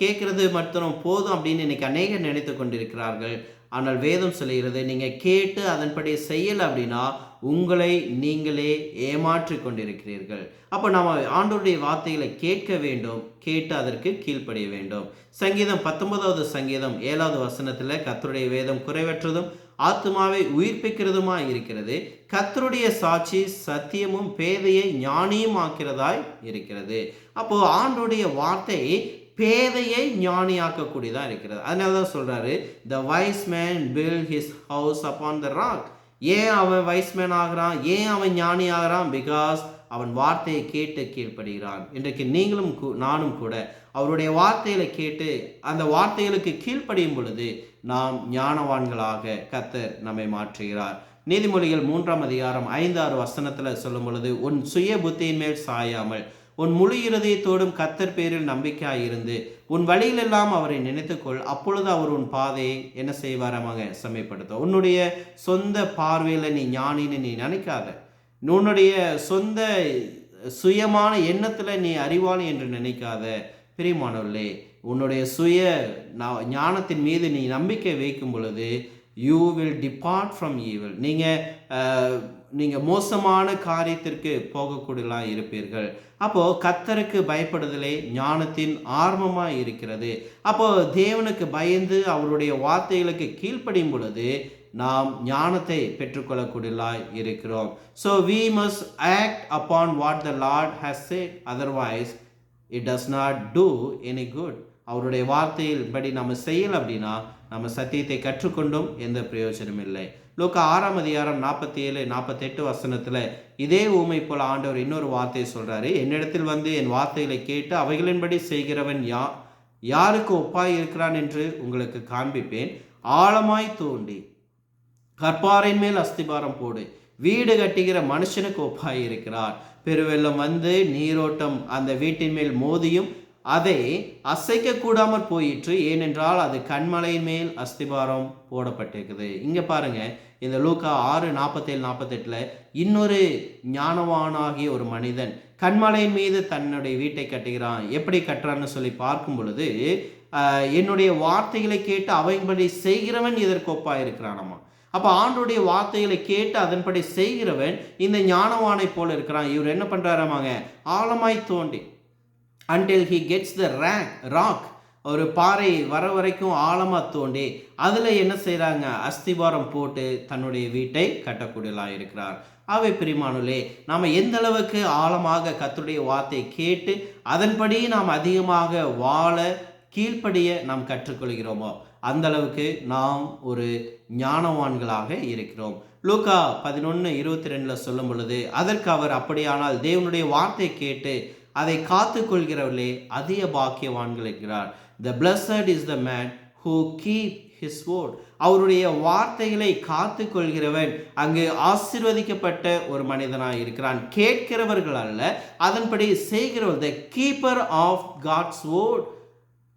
கேட்கறது மட்டும் போதும் அப்படின்னு இன்னைக்கு அநேகர் நினைத்து கொண்டிருக்கிறார்கள். ஆனால் வேதம் சொல்லுகிறது, நீங்கள் கேட்டு அதன்படி செய்யலை அப்படின்னா உங்களை நீங்களே ஏமாற்றி கொண்டிருக்கிறீர்கள். அப்போ நாம் ஆண்டவருடைய வார்த்தைகளை கேட்க வேண்டும், கேட்டு அதற்கு கீழ்ப்படிய வேண்டும். சங்கீதம் 19:7 கர்த்தருடைய வேதம் குறைவற்றதும் ஆத்துமாவை உயிர்ப்பிக்கிறதுமா இருக்கிறது, கர்த்தருடைய சாட்சி சத்தியமும் பேதையை ஞானியும் ஆக்கிறதாய் இருக்கிறது. அப்போ ஆண்டவருடைய வார்த்தை பேதையை ஞானியாக்கக்கூடியதாக இருக்கிறது. அதனால தான் சொல்கிறாரு, the wise man built his house upon the rock. ஏன் அவன் வைஸ்மேன் ஆகிறான், ஏன் அவன் ஞானி ஆகிறான்? பிகாஸ் அவன் வார்த்தையை கேட்டு கீழ்ப்படுகிறான். இன்றைக்கு நீங்களும் நானும் கூட அவருடைய வார்த்தைகளை கேட்டு அந்த வார்த்தைகளுக்கு கீழ்ப்படியும் பொழுது நாம் ஞானவான்களாக கர்த்தர் நம்மை மாற்றுகிறார். நீதிமொழிகள் 3:5-6 சொல்லும் பொழுது, உன் சுய புத்தியின் மேல் சாயாமல் உன் முழு இருதயத்தோடும் கர்த்தர் பேரில் நம்பிக்கையாயிருந்து உன் வழியிலெல்லாம் அவரை நினைத்துக்கொள், அப்பொழுது அவர் உன் பாதையை என்ன செய்வாரமாக செம்மைப்படுத்தும். உன்னுடைய சொந்த பார்வையில் நீ ஞானின்னு நீ நினைக்காத, உன்னுடைய சொந்த சுயமான எண்ணத்தில் நீ அறிவாளி என்று நினைக்காத. பிரியமானவர்களே, உன்னுடைய சுய ஞானத்தின் மீது நீ நம்பிக்கை வைக்கும் பொழுது you will depart from evil. நீங்கள் நீங்கள் மோசமான காரியத்திற்கு போகக்கூடியலாம் இருப்பீர்கள். அப்போது கர்த்தருக்கு பயப்படுதலே ஞானத்தின் ஆரம்பமாக இருக்கிறது. அப்போது தேவனுக்கு பயந்து அவருடைய வார்த்தைகளுக்கு கீழ்ப்படியும் பொழுது நாம் ஞானத்தை பெற்றுக்கொள்ளக்கூடியலாய் இருக்கிறோம். So we must act upon what the Lord has said, otherwise it does not do any good. அவருடைய வார்த்தையில் படி நம்ம செய்யலை அப்படின்னா நம்ம சத்தியத்தை கற்றுக்கொண்டும் எந்த பிரயோஜனம் இல்லை. லூக்கா 6 அதிகாரம் 47-48 வசனத்தில் இதே ஊமை போல ஆண்டவர் இன்னொரு வார்த்தையை சொல்கிறாரு. என்னிடத்தில் வந்து என் வார்த்தைகளை கேட்டு அவைகளின்படி செய்கிறவன் யாருக்கு ஒப்பாய் இருக்கிறான் என்று உங்களுக்கு காண்பிப்பேன். ஆழமாய் தோண்டி கற்பாரின் மேல் அஸ்திபாரம் போடு, வீடு கட்டுகிற மனுஷனுக்கு ஒப்பாய் இருக்கிறார். பெருவெள்ளம் வந்து நீரோட்டம் அந்த வீட்டின் மேல் மோதியும் அதை அசைக்க கூடாமற் போயிற்று, ஏனென்றால் அது கண்மலையின் மேல் அஸ்திபாரம் போடப்பட்டிருக்குது. இங்கே பாருங்க, இந்த லூக்கா 6:47-48 இன்னொரு ஞானவானாகிய ஒரு மனிதன் கண்மலையின் மீது தன்னுடைய வீட்டை கட்டுகிறான். எப்படி கட்டுறான்னு சொல்லி பார்க்கும் பொழுது, என்னுடைய வார்த்தைகளை கேட்டு அவைன்படி செய்கிறவன் இதற்கு ஒப்பாய் இருக்கிறானம்மா. அப்போ ஆண்டோடைய வார்த்தைகளை கேட்டு அதன்படி செய்கிறவன் இந்த ஞானவானை போல இருக்கிறான். இவர் என்ன பண்ணுறாராமாங்க, ஆழமாய் தோண்டி until he gets the rock, ஒரு பாறை வர வரைக்கும் ஆழமாக தோண்டி அதில் என்ன செய்கிறாங்க, அஸ்திபாரம் போட்டு தன்னுடைய வீட்டை கட்டக்கூடியலாம் இருக்கிறார். அவை பிரியமானவர்களே, நாம் எந்த அளவுக்கு ஆழமாக கர்த்தருடைய வார்த்தை கேட்டு அதன்படி நாம் அதிகமாக வாழ கீழ்ப்படிய நாம் கற்றுக்கொள்கிறோமோ அந்த அளவுக்கு நாம் ஒரு ஞானவான்களாக இருக்கிறோம். லூக்கா 11:22 சொல்லும் பொழுது, அதற்கு அவர், அப்படியானால் தேவனுடைய வார்த்தை கேட்டு அதை காத்து கொள்கிறவர்களே அதிக பாக்கியவான்கள் இருக்கிறார். The blessed is the man who keep his word. அவருடைய வார்த்தைகளை காத்து கொள்கிறவன் அங்கு ஆசீர்வதிக்கப்பட்ட ஒரு மனிதனாக இருக்கிறான். கேட்கிறவர்கள் அல்ல, அதன்படி செய்கிறவர், the keeper of God's word.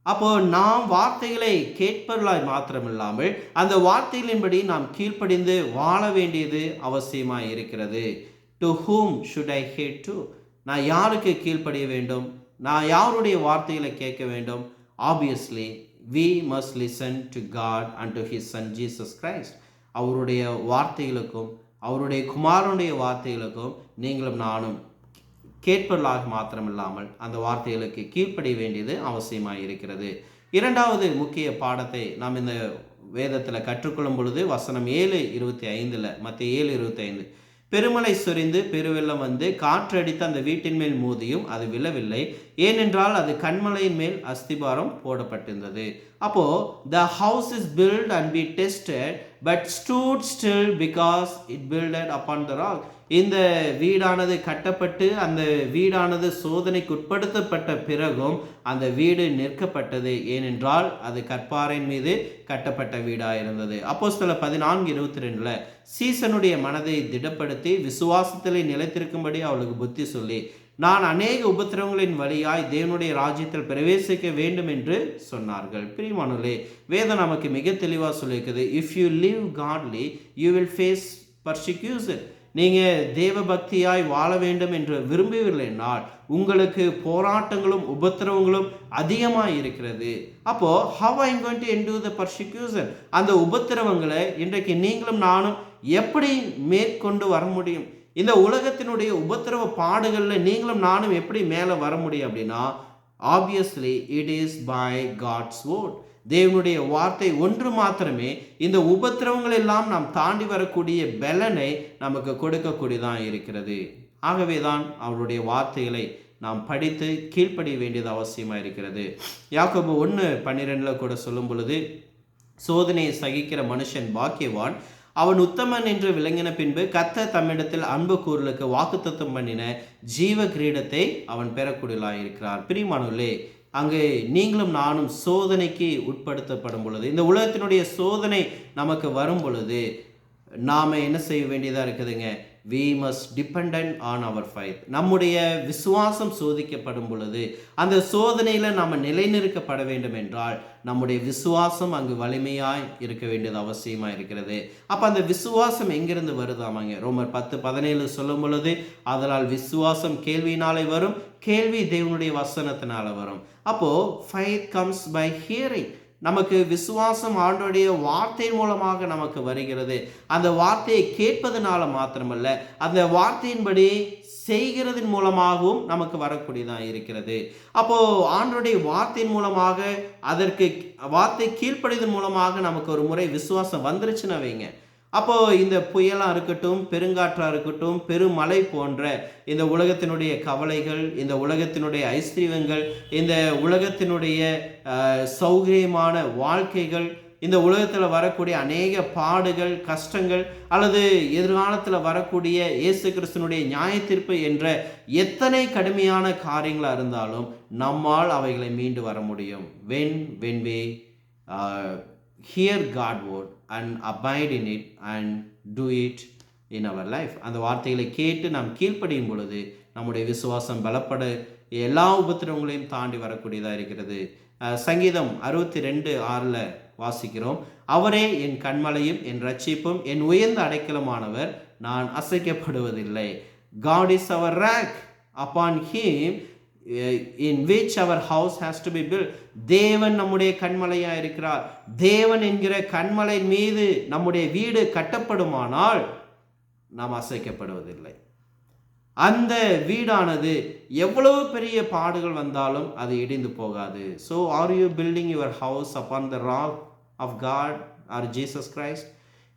அப்போ நாம் வார்த்தைகளை கேட்பவர்களாய் மாத்திரமில்லாமல் அந்த வார்த்தைகளின்படி நாம் கீழ்ப்படிந்து வாழ வேண்டியது அவசியமாக இருக்கிறது. To whom should I heed to? நான் யாருக்கு கீழ்ப்படிய வேண்டும்? நான் யாருடைய வார்த்தைகளை கேட்க வேண்டும்? Obviously we must listen to God and to his son Jesus Christ. அவருடைய வார்த்தைகளுக்கும் அவருடைய குமாரனுடைய வார்த்தைகளுக்கும் நீங்களும் நானும் கேட்பவர்களாக மாத்திரமில்லாமல் அந்த வார்த்தைகளுக்கு கீழ்ப்படிய வேண்டியது அவசியமாக இருக்கிறது. இரண்டாவது முக்கிய பாடத்தை நாம் இந்த வேதத்தில் கற்றுக்கொள்ளும் பொழுது வசனம் 7:25 மத்திய 7:25, பெருமலை சொரிந்து பெருவெள்ளம் வந்து காற்றடித்து அந்த வீட்டின் மேல் மோதியும் அது விழவில்லை, ஏனென்றால் அது கண்மலையின் மேல் அஸ்திபாரம் போடப்பட்டிருந்தது. அப்போ the house is built and be tested but stood still because it builded upon the rock. இந்த வீடானது கட்டப்பட்டு அந்த வீடானது சோதனைக்கு உட்படுத்தப்பட்ட பிறகும் அந்த வீடு நிற்கப்பட்டது, ஏனென்றால் அது கற்பாறையின் மீது கட்டப்பட்ட வீடாக இருந்தது. அப்போஸ்தலர் 14:22 சீசனுடைய மனதை திடப்படுத்தி விசுவாசத்திலே நிலைத்திருக்கும்படி அவளுக்கு புத்தி சொல்லி, நான் அநேக உபத்திரவங்களின் வழியாய் தேவனுடைய ராஜ்யத்தில் பிரவேசிக்க வேண்டும் என்று சொன்னார்கள். பிரியமானவர்களே, வேதம் நமக்கு மிக தெளிவாக சொல்லியிருக்குது, if you live godly you will face persecution. நீங்கள் தேவ பக்தியாய் வாழ வேண்டும் என்று விரும்புவீர்களால் உங்களுக்கு போராட்டங்களும் உபத்திரவங்களும் அதிகமாக இருக்கிறது. அப்போது how I am going to endure the persecution? அந்த உபத்திரவங்களை இன்றைக்கு நீங்களும் நானும் எப்படி மேற்கொண்டு வர முடியும்? இந்த உலகத்தினுடைய உபத்திரவ பாடுகளில் நீங்களும் நானும் எப்படி மேலே வர முடியும் அப்படின்னா, obviously it is by God's word. தேவனுடைய வார்த்தை ஒன்று மாத்திரமே இந்த உபத்திரவங்கள் எல்லாம் நாம் தாண்டி வரக்கூடிய பலனை நமக்கு கொடுக்கக்கூடியதான் இருக்கிறது. ஆகவே தான் அவருடைய வார்த்தைகளை நாம் படித்து கீழ்ப்படிய வேண்டியது அவசியமாக இருக்கிறது. யாக்கோபு 1:12 கூட சொல்லும் பொழுது, சோதனையை சகிக்கிற மனுஷன் பாக்கியவான், அவன் உத்தமன் என்று விளங்கின பின்பு கர்த்தர் தம்மிடத்தில் அன்பு கூறலுக்கு வாக்குத்தத்தம் பண்ணின ஜீவ கிரீடத்தை அவன் பெறக்கூடியலாக இருக்கிறார். பிரியமானவர்களே, அங்கே நீங்களும் நானும் சோதனைக்கு உட்படுத்தப்படும் பொழுது, இந்த உலகத்தினுடைய சோதனை நமக்கு வரும் பொழுது நாம் என்ன செய்ய வேண்டியதாக இருக்குதுங்க, we must dependent on our faith. நம்முடைய விசுவாசம் சோதிக்கப்படும் பொழுது அந்த சோதனையில் நாம் நிலைநிறுக்கப்பட வேண்டும் என்றால் நம்முடைய விசுவாசம் அங்கு வலிமையாய் இருக்க வேண்டியது அவசியமாக இருக்கிறது. அப்போ அந்த விசுவாசம் எங்கிருந்து வருதாமாங்க? ரோமர் 10:17 சொல்லும் பொழுது, அதனால் விசுவாசம் கேள்வியினாலே வரும், கேள்வி தேவனுடைய வசனத்தினால வரும். அப்போது faith comes by hearing. நமக்கு விசுவாசம் ஆண்டவருடைய வார்த்தையின் மூலமாக நமக்கு வருகிறது. அந்த வார்த்தையை கேட்பதனால மாத்திரமல்ல, அந்த வார்த்தையின்படி செய்கிறதன் மூலமாகவும் நமக்கு வரக்கூடியதாக இருக்கிறது. அப்போ ஆண்டவருடைய வார்த்தையின் மூலமாக, அதற்கு வார்த்தை கீழ்ப்படிதன் மூலமாக நமக்கு ஒரு முறை விசுவாசம் வந்துருச்சுன்னு வைங்க. அப்போ இந்த புயலாக இருக்கட்டும், பெருங்காற்றாக இருக்கட்டும், பெருமழை போன்ற இந்த உலகத்தினுடைய கவலைகள், இந்த உலகத்தினுடைய ஐஸ்வர்யங்கள், இந்த உலகத்தினுடைய சௌகரியமான வாழ்க்கைகள், இந்த உலகத்தில் வரக்கூடிய அநேக பாடுகள், கஷ்டங்கள், அல்லது எதிர்காலத்தில் வரக்கூடிய இயேசு கிறிஸ்துனுடைய நியாயத்தீர்ப்பு என்ற எத்தனை கடுமையான காரியங்களாக இருந்தாலும் நம்மால் அவைகளை மீண்டு வர முடியும். when we hear God word and abide in it and do it in our life. அந்த வார்த்தைகளை கேட்டு நாம் கீழ்ப்படியும் பொழுது நம்முடைய விசுவாசம் பலப்பட எல்லா உபத்திரவங்களையும் தாண்டி வரக்கூடியதாக இருக்கிறது. சங்கீதம் 62:6 வாசிக்கிறோம். அவரே என் கண்மலையும் என் ரட்சிப்பும் என் உயர்ந்த அடைக்கலமானவர், நான் அசைக்கப்படுவதில்லை. God is our rock, upon him in which our house has to be built. தேவன் நம்முடைய கண்மலையா இருக்கிறார். தேவன் என்கிற கண்மலை மீது நம்முடைய வீடு கட்டப்படுமானால் நாம் அசைக்கப்படுவதில்லை. அந்த வீடானது எவ்வளவு பெரிய பாடுகள் வந்தாலும் அது இடிந்து போகாது. So are you building your house upon the rock of God or Jesus Christ?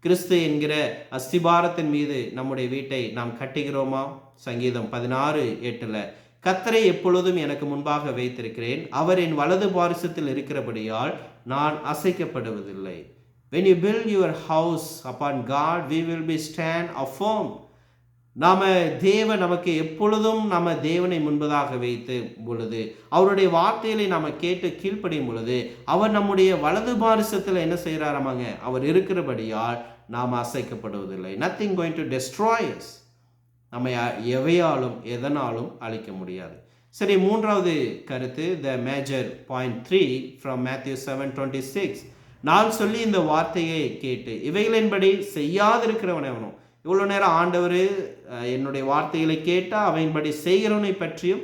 கிறிஸ்து என்கிற அஸ்திபாரத்தின் மீது நம்முடைய வீட்டை நாம் கட்டுகிறோமா? சங்கீதம் 16:8 கர்த்தரை எப்பொழுதும் எனக்கு முன்பாக வைத்திருக்கிறேன், அவர் என் வலது பாரிசத்தில் இருக்கிறபடியால் நான் அசைக்கப்படுவதில்லை. When you build your house upon God, we will be stand firm. நமக்கு எப்பொழுதும் தேவனை முன்பதாக வைத்து பொழுது, அவருடைய வார்த்தைகளை நாம் கேட்டு கீழ்ப்படியும் பொழுது, அவர் நம்முடைய வலது பாரிசத்தில் என்ன செய்கிறாராமாங்க, அவர் இருக்கிறபடியால் நாம் அசைக்கப்படுவதில்லை. Nothing going to destroy us. நம்ம எவையாலும் எதனாலும் அழிக்க முடியாது. சரி, மூன்றாவது கருத்து, the major point 3 from Matthew 7:26. நான் சொல்லி இந்த வார்த்தையை கேட்டு இவைகளின்படி செய்யாதிருக்கிறவன் எவனும். இவ்வளோ நேரம் ஆண்டவர் என்னுடைய வார்த்தைகளை கேட்டால் அவையின்படி செய்கிறவனை பற்றியும்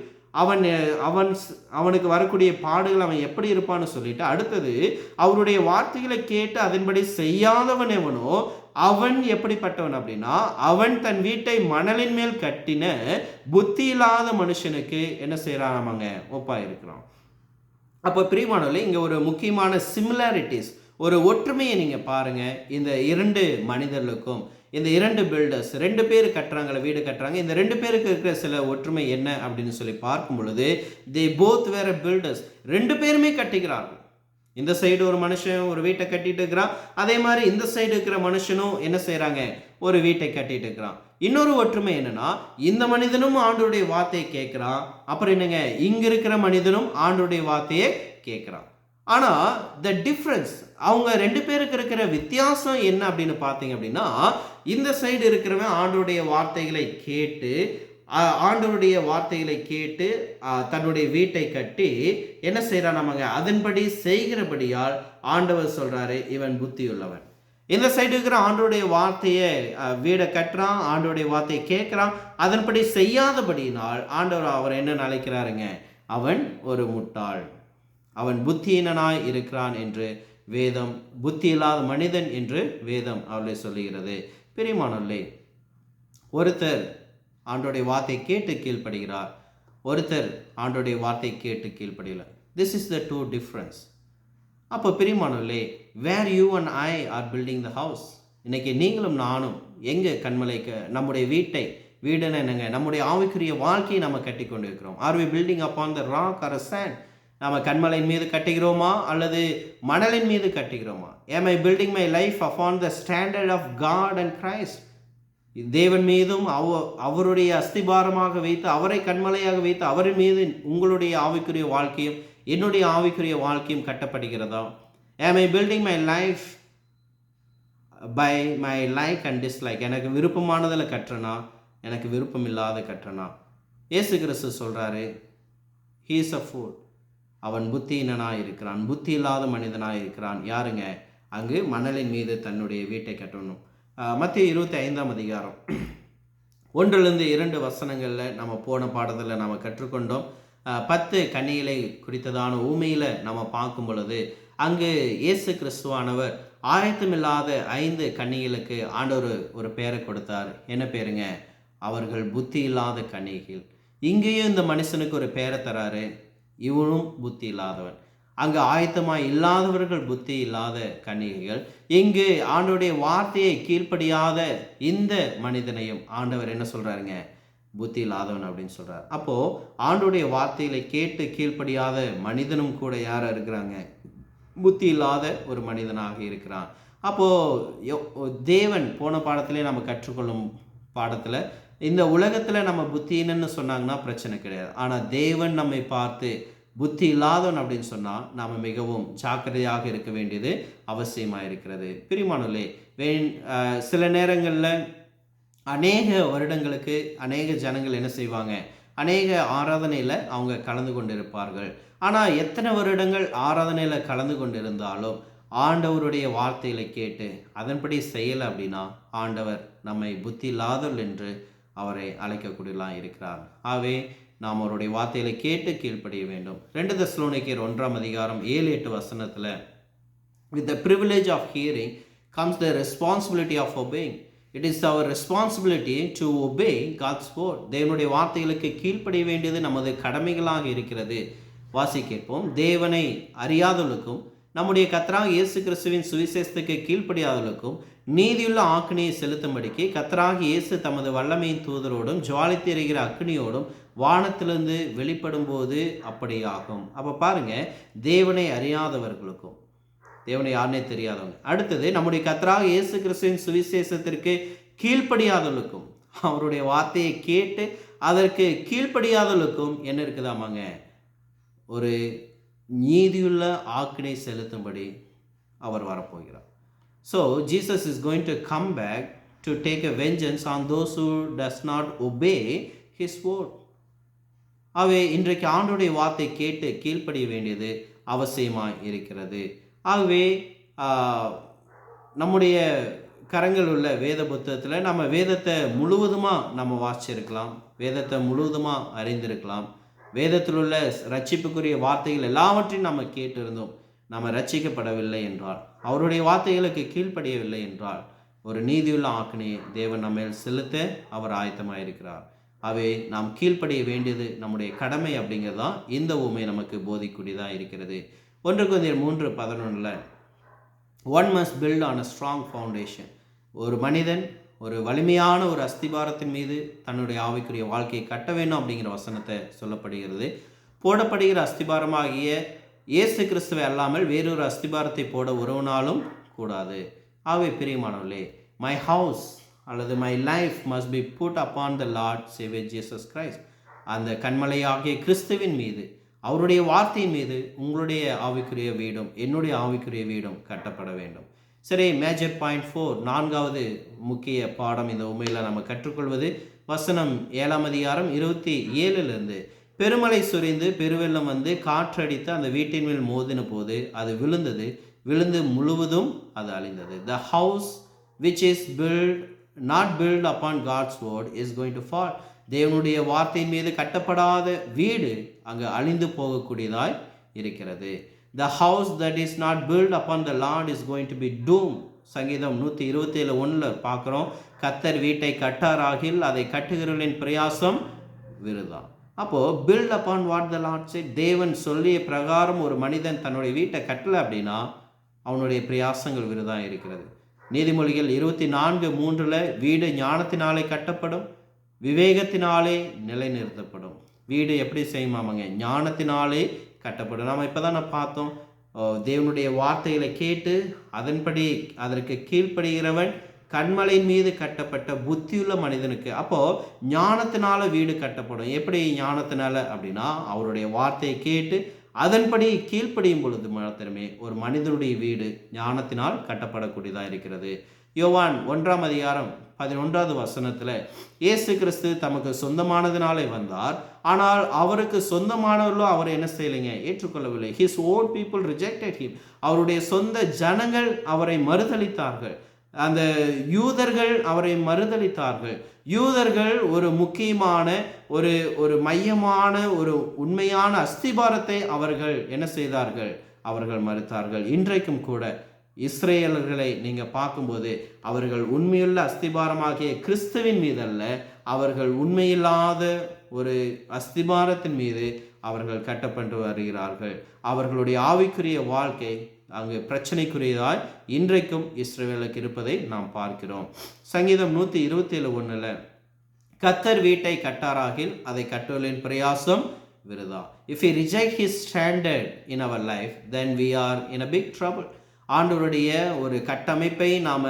அவனுக்கு வரக்கூடிய பாடுகள் அவன் எப்படி இருப்பான்னு சொல்லிட்டு, அடுத்தது அவருடைய வார்த்தைகளை கேட்டு அதன்படி செய்யாதவன் எவனோ அவன் எப்படிப்பட்டவன் அப்படின்னா, அவன் தன் வீட்டை மணலின் மேல் கட்டின புத்தி இல்லாத மனுஷனுக்கு என்ன செய்யறானாமாங்க, ஒப்பா இருக்கிறான். அப்போ பிரியமானவர்களே, இங்கே ஒரு முக்கியமான சிமிலாரிட்டிஸ், ஒரு ஒற்றுமையை நீங்கள் பாருங்கள். இந்த இரண்டு மனிதர்களுக்கும், இந்த இரண்டு பில்டர்ஸ், ரெண்டு பேர் கட்டுறாங்கள, வீடு கட்டுறாங்க. இந்த ரெண்டு பேருக்கு இருக்கிற சில ஒற்றுமை என்ன அப்படின்னு சொல்லி பார்க்கும் பொழுது, தே போத் வேர் பில்டர்ஸ். ரெண்டு பேருமே கட்டிக்கிறார்கள். இந்த சைடு ஒரு மனுஷன் ஒரு வீட்டை கட்டிட்டு இருக்கிறான், அதே மாதிரி இந்த சைடு இருக்கிற மனுஷனும் என்ன செய்கிறாங்க, ஒரு வீட்டை கட்டிட்டு இருக்கிறான். இன்னொரு ஒற்றுமை என்னன்னா, இந்த மனிதனும் ஆண்டவருடைய வார்த்தையை கேட்குறான். அப்புறம் என்னங்க, இங்க இருக்கிற மனிதனும் ஆண்டவருடைய வார்த்தையை கேட்குறான். ஆனால் த டிஃப்ரென்ஸ், அவங்க ரெண்டு பேருக்கு இருக்கிற வித்தியாசம் என்ன அப்படின்னு பார்த்தீங்க அப்படின்னா, இந்த சைடு இருக்கிறவன் ஆண்டவருடைய வார்த்தைகளை கேட்டு தன்னுடைய வீட்டை கட்டி என்ன செய்யறான், நமங்க அதன்படி செய்கிறபடியால் ஆண்டவர் சொல்றாரு இவன் புத்தியுள்ளவன். இந்த சைடு இருக்கிற ஆண்டவருடைய வார்த்தையை வீடை கட்டுறான், ஆண்டவருடைய வார்த்தையை கேட்கிறான், அதன்படி செய்யாதபடியினால் ஆண்டவர் அவர் என்ன நினைக்கிறாருங்க, அவன் ஒரு முட்டாள், அவன் புத்தியினாய் இருக்கிறான் என்று வேதம், புத்தி இல்லாத மனிதன் என்று வேதம் அவளை சொல்லுகிறது. பிரியமானவர்களே, ஒருத்தர் ஆண்டோடைய வார்த்தை கேட்டு கீழ்ப்படுகிறார், ஒருத்தர் ஆண்டோடைய வார்த்தை கேட்டு கீழ்ப்படியல. This is the two difference. அப்போ பிரியமானவர்களே, where you and I are building the house. இன்னைக்கு நீங்களும் நானும் எங்கள் கண்மலைக்கு நம்முடைய வீடுன்னு என்னங்க, நம்முடைய ஆவிக்குரிய வாழ்க்கையை நம்ம கட்டி கொண்டு இருக்கிறோம். Are we building upon the rock or sand. நம்ம கண்மலையின் மீது கட்டுகிறோமா அல்லது மணலின் மீது கட்டுகிறோமா? am I building my life upon the standard of God and Christ? தேவன் மீதும் அவருடைய அஸ்திபாரமாக வைத்து, அவரை கண்மலையாக வைத்து, அவர் மீது உங்களுடைய ஆவிக்குரிய வாழ்க்கையும் என்னுடைய ஆவிக்குரிய வாழ்க்கையும் கட்டப்படுகிறதா? am I building my life by my like and dislike? எனக்கு விருப்பமானதில் கட்டுறனா, எனக்கு விருப்பம் இல்லாத கட்டுறனா? இயேசு கிறிஸ்து சொல்றாரு, he is a fool. அவன் புத்தியினனாக இருக்கிறான், புத்தி இல்லாத மனிதனாக இருக்கிறான். யாருங்க? அங்கு மணலின் மீது தன்னுடைய வீட்டை கட்டணும். மத்திய 25 1-2 வசனங்களில் நம்ம போன பாடத்தில் நம்ம கற்றுக்கொண்டோம். 10 கன்னிகளை குறித்ததான ஊமையில் நம்ம பார்க்கும் பொழுது, அங்கு இயேசு கிறிஸ்துவானவர் ஆயத்தமில்லாத 5 கன்னிகளுக்கு ஆண்டவர் ஒரு பேரை கொடுத்தார். என்ன பேருங்க? அவர்கள் புத்தி இல்லாத கன்னிகள். இங்கேயும் இந்த மனுஷனுக்கு ஒரு பேரை தராரு, இவனும் புத்தி இல்லாதவன். அங்கு ஆயத்தமாய் இல்லாதவர்கள் புத்தி இல்லாத கன்னிகைகள். இங்கு ஆண்டவருடைய வார்த்தையை கீழ்ப்படியாத இந்த மனிதனையும் ஆண்டவர் என்ன சொல்றாருங்க? புத்தி இல்லாதவன் அப்படின்னு சொல்றார். அப்போ ஆண்டவருடைய வார்த்தைகளை கேட்டு கீழ்ப்படியாத மனிதனும் கூட யாரா இருக்கிறாங்க? புத்தி இல்லாத ஒரு மனிதனாக இருக்கிறான். அப்போ தேவன் போன பாடத்திலே நம்ம கற்றுக்கொள்ளும் பாடத்துல இந்த உலகத்துல நம்ம புத்தின்னு சொன்னாங்கன்னா பிரச்சனை கிடையாது. ஆனா தேவன் நம்மை பார்த்து புத்தி இல்லாதவன் அப்படின்னு சொன்னால் நாம் மிகவும் ஜாக்கிரதையாக இருக்க வேண்டியது அவசியமாக இருக்கிறது. பிரியமானவர்களே, சில நேரங்களில் அநேக வருடங்களுக்கு அநேக ஜனங்கள் என்ன செய்வாங்க? அநேக ஆராதனையில் அவங்க கலந்து கொண்டு இருப்பார்கள். ஆனால் எத்தனை வருடங்கள் ஆராதனையில் கலந்து கொண்டு இருந்தாலும் ஆண்டவருடைய வார்த்தைகளை கேட்டு அதன்படி செய்யலை அப்படின்னா ஆண்டவர் நம்மை புத்தி இல்லாதவர்கள் என்று அவரை அழைக்கக்கூடியலாம் இருக்கிறார். ஆகவே நாம் அவருடைய வார்த்தைகளை கேட்டு கீழ்ப்படிய வேண்டும். 2 தெசலோனிக்கேயர் 1ஆம் அதிகாரம் 7-8 வசனத்தில், with the privilege of hearing comes the responsibility of obeying. It is our responsibility to obey God's word. தேவனுடைய வார்த்தைகளுக்கு கீழ்ப்படிய வேண்டியது நமது கடமைகளாக இருக்கிறது. வாசிக்கிறோம். தேவனை அறியாதவர்களுக்கும் நம்முடைய கர்த்தராகிய இயேசு கிறிஸ்துவின் சுவிசேஷத்துக்கு கீழ்ப்படியாதவர்களுக்கும் நீதியுள்ள ஆக்கினையை செலுத்தும்படிக்கு கர்த்தராகிய இயேசு தமது வல்லமையின் தூதரோடும் ஜுவாலித்து எரிகிற அக்கினியோடும் வானத்திலிருந்து வெளிப்படும் போது அப்படியாகும். அப்போ பாருங்க, தேவனை அறியாதவர்களுக்கும், தேவனை யாருனே தெரியாதவங்க, அடுத்தது நம்முடைய கர்த்தராகிய இயேசு கிறிஸ்துவின் சுவிசேஷத்திற்கு கீழ்ப்படியாதவர்களுக்கும், அவருடைய வார்த்தையை கேட்டு அதற்கு கீழ்ப்படியாதவர்களுக்கும் என்ன இருக்குதாமாங்க? ஒரு நீதியுள்ள ஆக்கினை செலுத்தும்படி அவர் வரப்போகிறார். So Jesus is going to come back to take a vengeance on those who does not obey his word. ஆகவே இன்றைக்கு ஆண்டவருடைய வார்த்தை கேட்டு கீழ்ப்படிய வேண்டியது அவசியமாக இருக்கிறது. ஆகவே நம்முடைய கரங்கள் உள்ள வேத புத்தகத்தில் நம்ம வேதத்தை முழுவதுமாக நம்ம வாசிச்சிருக்கலாம், வேதத்தை முழுவதுமாக அறிந்திருக்கலாம். வேதத்தில் உள்ள ரட்சிப்புக்குரிய வார்த்தைகள் எல்லாவற்றையும் நம்ம கேட்டிருந்தோம். நம்ம ரட்சிக்கப்படவில்லை என்றால், அவருடைய வார்த்தைகளுக்கு கீழ்ப்படியவில்லை என்றால், ஒரு நீதியுள்ள ஆக்கினையை தேவன் நம்ம செலுத்த அவர் ஆயத்தமாக இருக்கிறார். அவை நாம் கீழ்ப்படிய வேண்டியது நம்முடைய கடமை அப்படிங்கிறதான் இந்த உண்மை நமக்கு போதிக்கூடியதாக இருக்கிறது. 1 கொரிந்தியர் 3:11 one must build on a strong foundation. ஒரு மனிதன் ஒரு வலிமையான ஒரு அஸ்திபாரத்தின் மீது தன்னுடைய ஆவிக்குரிய வாழ்க்கையை கட்ட வேண்டும் அப்படிங்கிற வசனத்தை சொல்லப்படுகிறது. போடப்படுகிற அஸ்திபாரமாகிய இயேசு கிறிஸ்துவை அல்லாமல் வேறொரு அஸ்திபாரத்தை போட ஒருவனாலும் கூடாது. ஆகவே பிரியமானவர்களே, மை ஹவுஸ் அல்லது my life must be put upon the Lord Saviour Jesus Christ. அந்த கண்மலையாகிய கிறிஸ்துவின் மீது, அவருடைய வார்த்தையின் மீது உங்களுடைய ஆவிக்குரிய வீடும் என்னுடைய ஆவிக்குரிய வீடும் கட்டப்பட வேண்டும். சரி, மேஜர் பாயிண்ட் 4, 4வது முக்கிய பாடம் இந்த உண்மையில் நம்ம கற்றுக்கொள்வது வசனம் 7ஆம் அதிகாரம் 27 பெருமலை சுரிந்து பெருவெள்ளம் வந்து காற்றடித்து அந்த வீட்டின் மேல் மோதின போது அது விழுந்து முழுவதும் அது அழிந்தது. The house which is not built upon God's word is going to fall. தேவனுடைய வார்த்தையின் மீது கட்டப்படாத வீடு அங்கு அழிந்து போகக்கூடியதாய் இருக்கிறது. The house that is not built upon the Lord is going to be doomed. சங்கீதம் 127:1 பார்க்குறோம், கர்த்தர் வீட்டை கட்டாராகில் அதை கட்டுகிறவர்களின் பிரயாசம் விருதா. அப்போ build upon what the Lord set. தேவன் சொல்லிய பிரகாரம் ஒரு மனிதன் தன்னுடைய வீட்டை கட்டலை அப்படின்னா அவனுடைய பிரயாசங்கள் விருதாக இருக்கிறது. நீதிமொழிகள் 24:3 வீடு ஞானத்தினாலே கட்டப்படும், விவேகத்தினாலே நிலைநிறுத்தப்படும். வீடு எப்படி செய்யுமாமங்க? ஞானத்தினாலே கட்டப்படும். நாம் இப்போ தான் பார்த்தோம், தேவனுடைய வார்த்தைகளை கேட்டு அதன்படி அதற்கு கீழ்ப்படுகிறவன் கண்மலை மீது கட்டப்பட்ட புத்தியுள்ள மனிதனுக்கு. அப்போது ஞானத்தினால வீடு கட்டப்படும். எப்படி ஞானத்தினால அப்படின்னா அவருடைய வார்த்தையை கேட்டு அதன்படி கீழ்ப்படியும் பொழுது மாத்திரமே ஒரு மனிதனுடைய வீடு ஞானத்தினால் கட்டப்படக்கூடியதாக இருக்கிறது. யோவான் 1ஆம் அதிகாரம் 11வது வசனத்தில் இயேசு கிறிஸ்து தமக்கு சொந்தமானதினாலே வந்தார், ஆனால் அவருக்கு சொந்தமானவர்களோ அவரை என்ன செய்யலைங்க? ஏற்றுக்கொள்ளவில்லை. His own people rejected him. அவருடைய சொந்த ஜனங்கள் அவரை மறுதலித்தார்கள். அந்த யூதர்கள் அவரை மறுதலித்தார்கள். யூதர்கள் ஒரு முக்கியமான ஒரு மையமான ஒரு உண்மையான அஸ்திபாரத்தை அவர்கள் என்ன செய்தார்கள்? அவர்கள் மறுத்தார்கள். இன்றைக்கும் கூட இஸ்ரேலர்களை நீங்கள் பார்க்கும்போது அவர்கள் உண்மையுள்ள அஸ்திபாரமாகிய கிறிஸ்துவின் மீதல்ல, அவர்கள் உண்மையில்லாத ஒரு அஸ்திபாரத்தின் மீது அவர்கள் கட்டப்பட்டு வருகிறார்கள். அவர்களுடைய ஆவிக்குரிய வாழ்க்கை அங்கு பிரச்சனைக்குரியதாய் இன்றைக்கும் இஸ்ரவேலுக்கு இருப்பதை நாம் பார்க்கிறோம். சங்கீதம் 127:1 கர்த்தர் வீட்டை கட்டாராகில் அதை கட்டுவலின் பிரயாசம் விருதா. If we reject his standard in our life, then we are in a big trouble. ஆண்டவருடைய ஒரு கட்டமைப்பை நாம்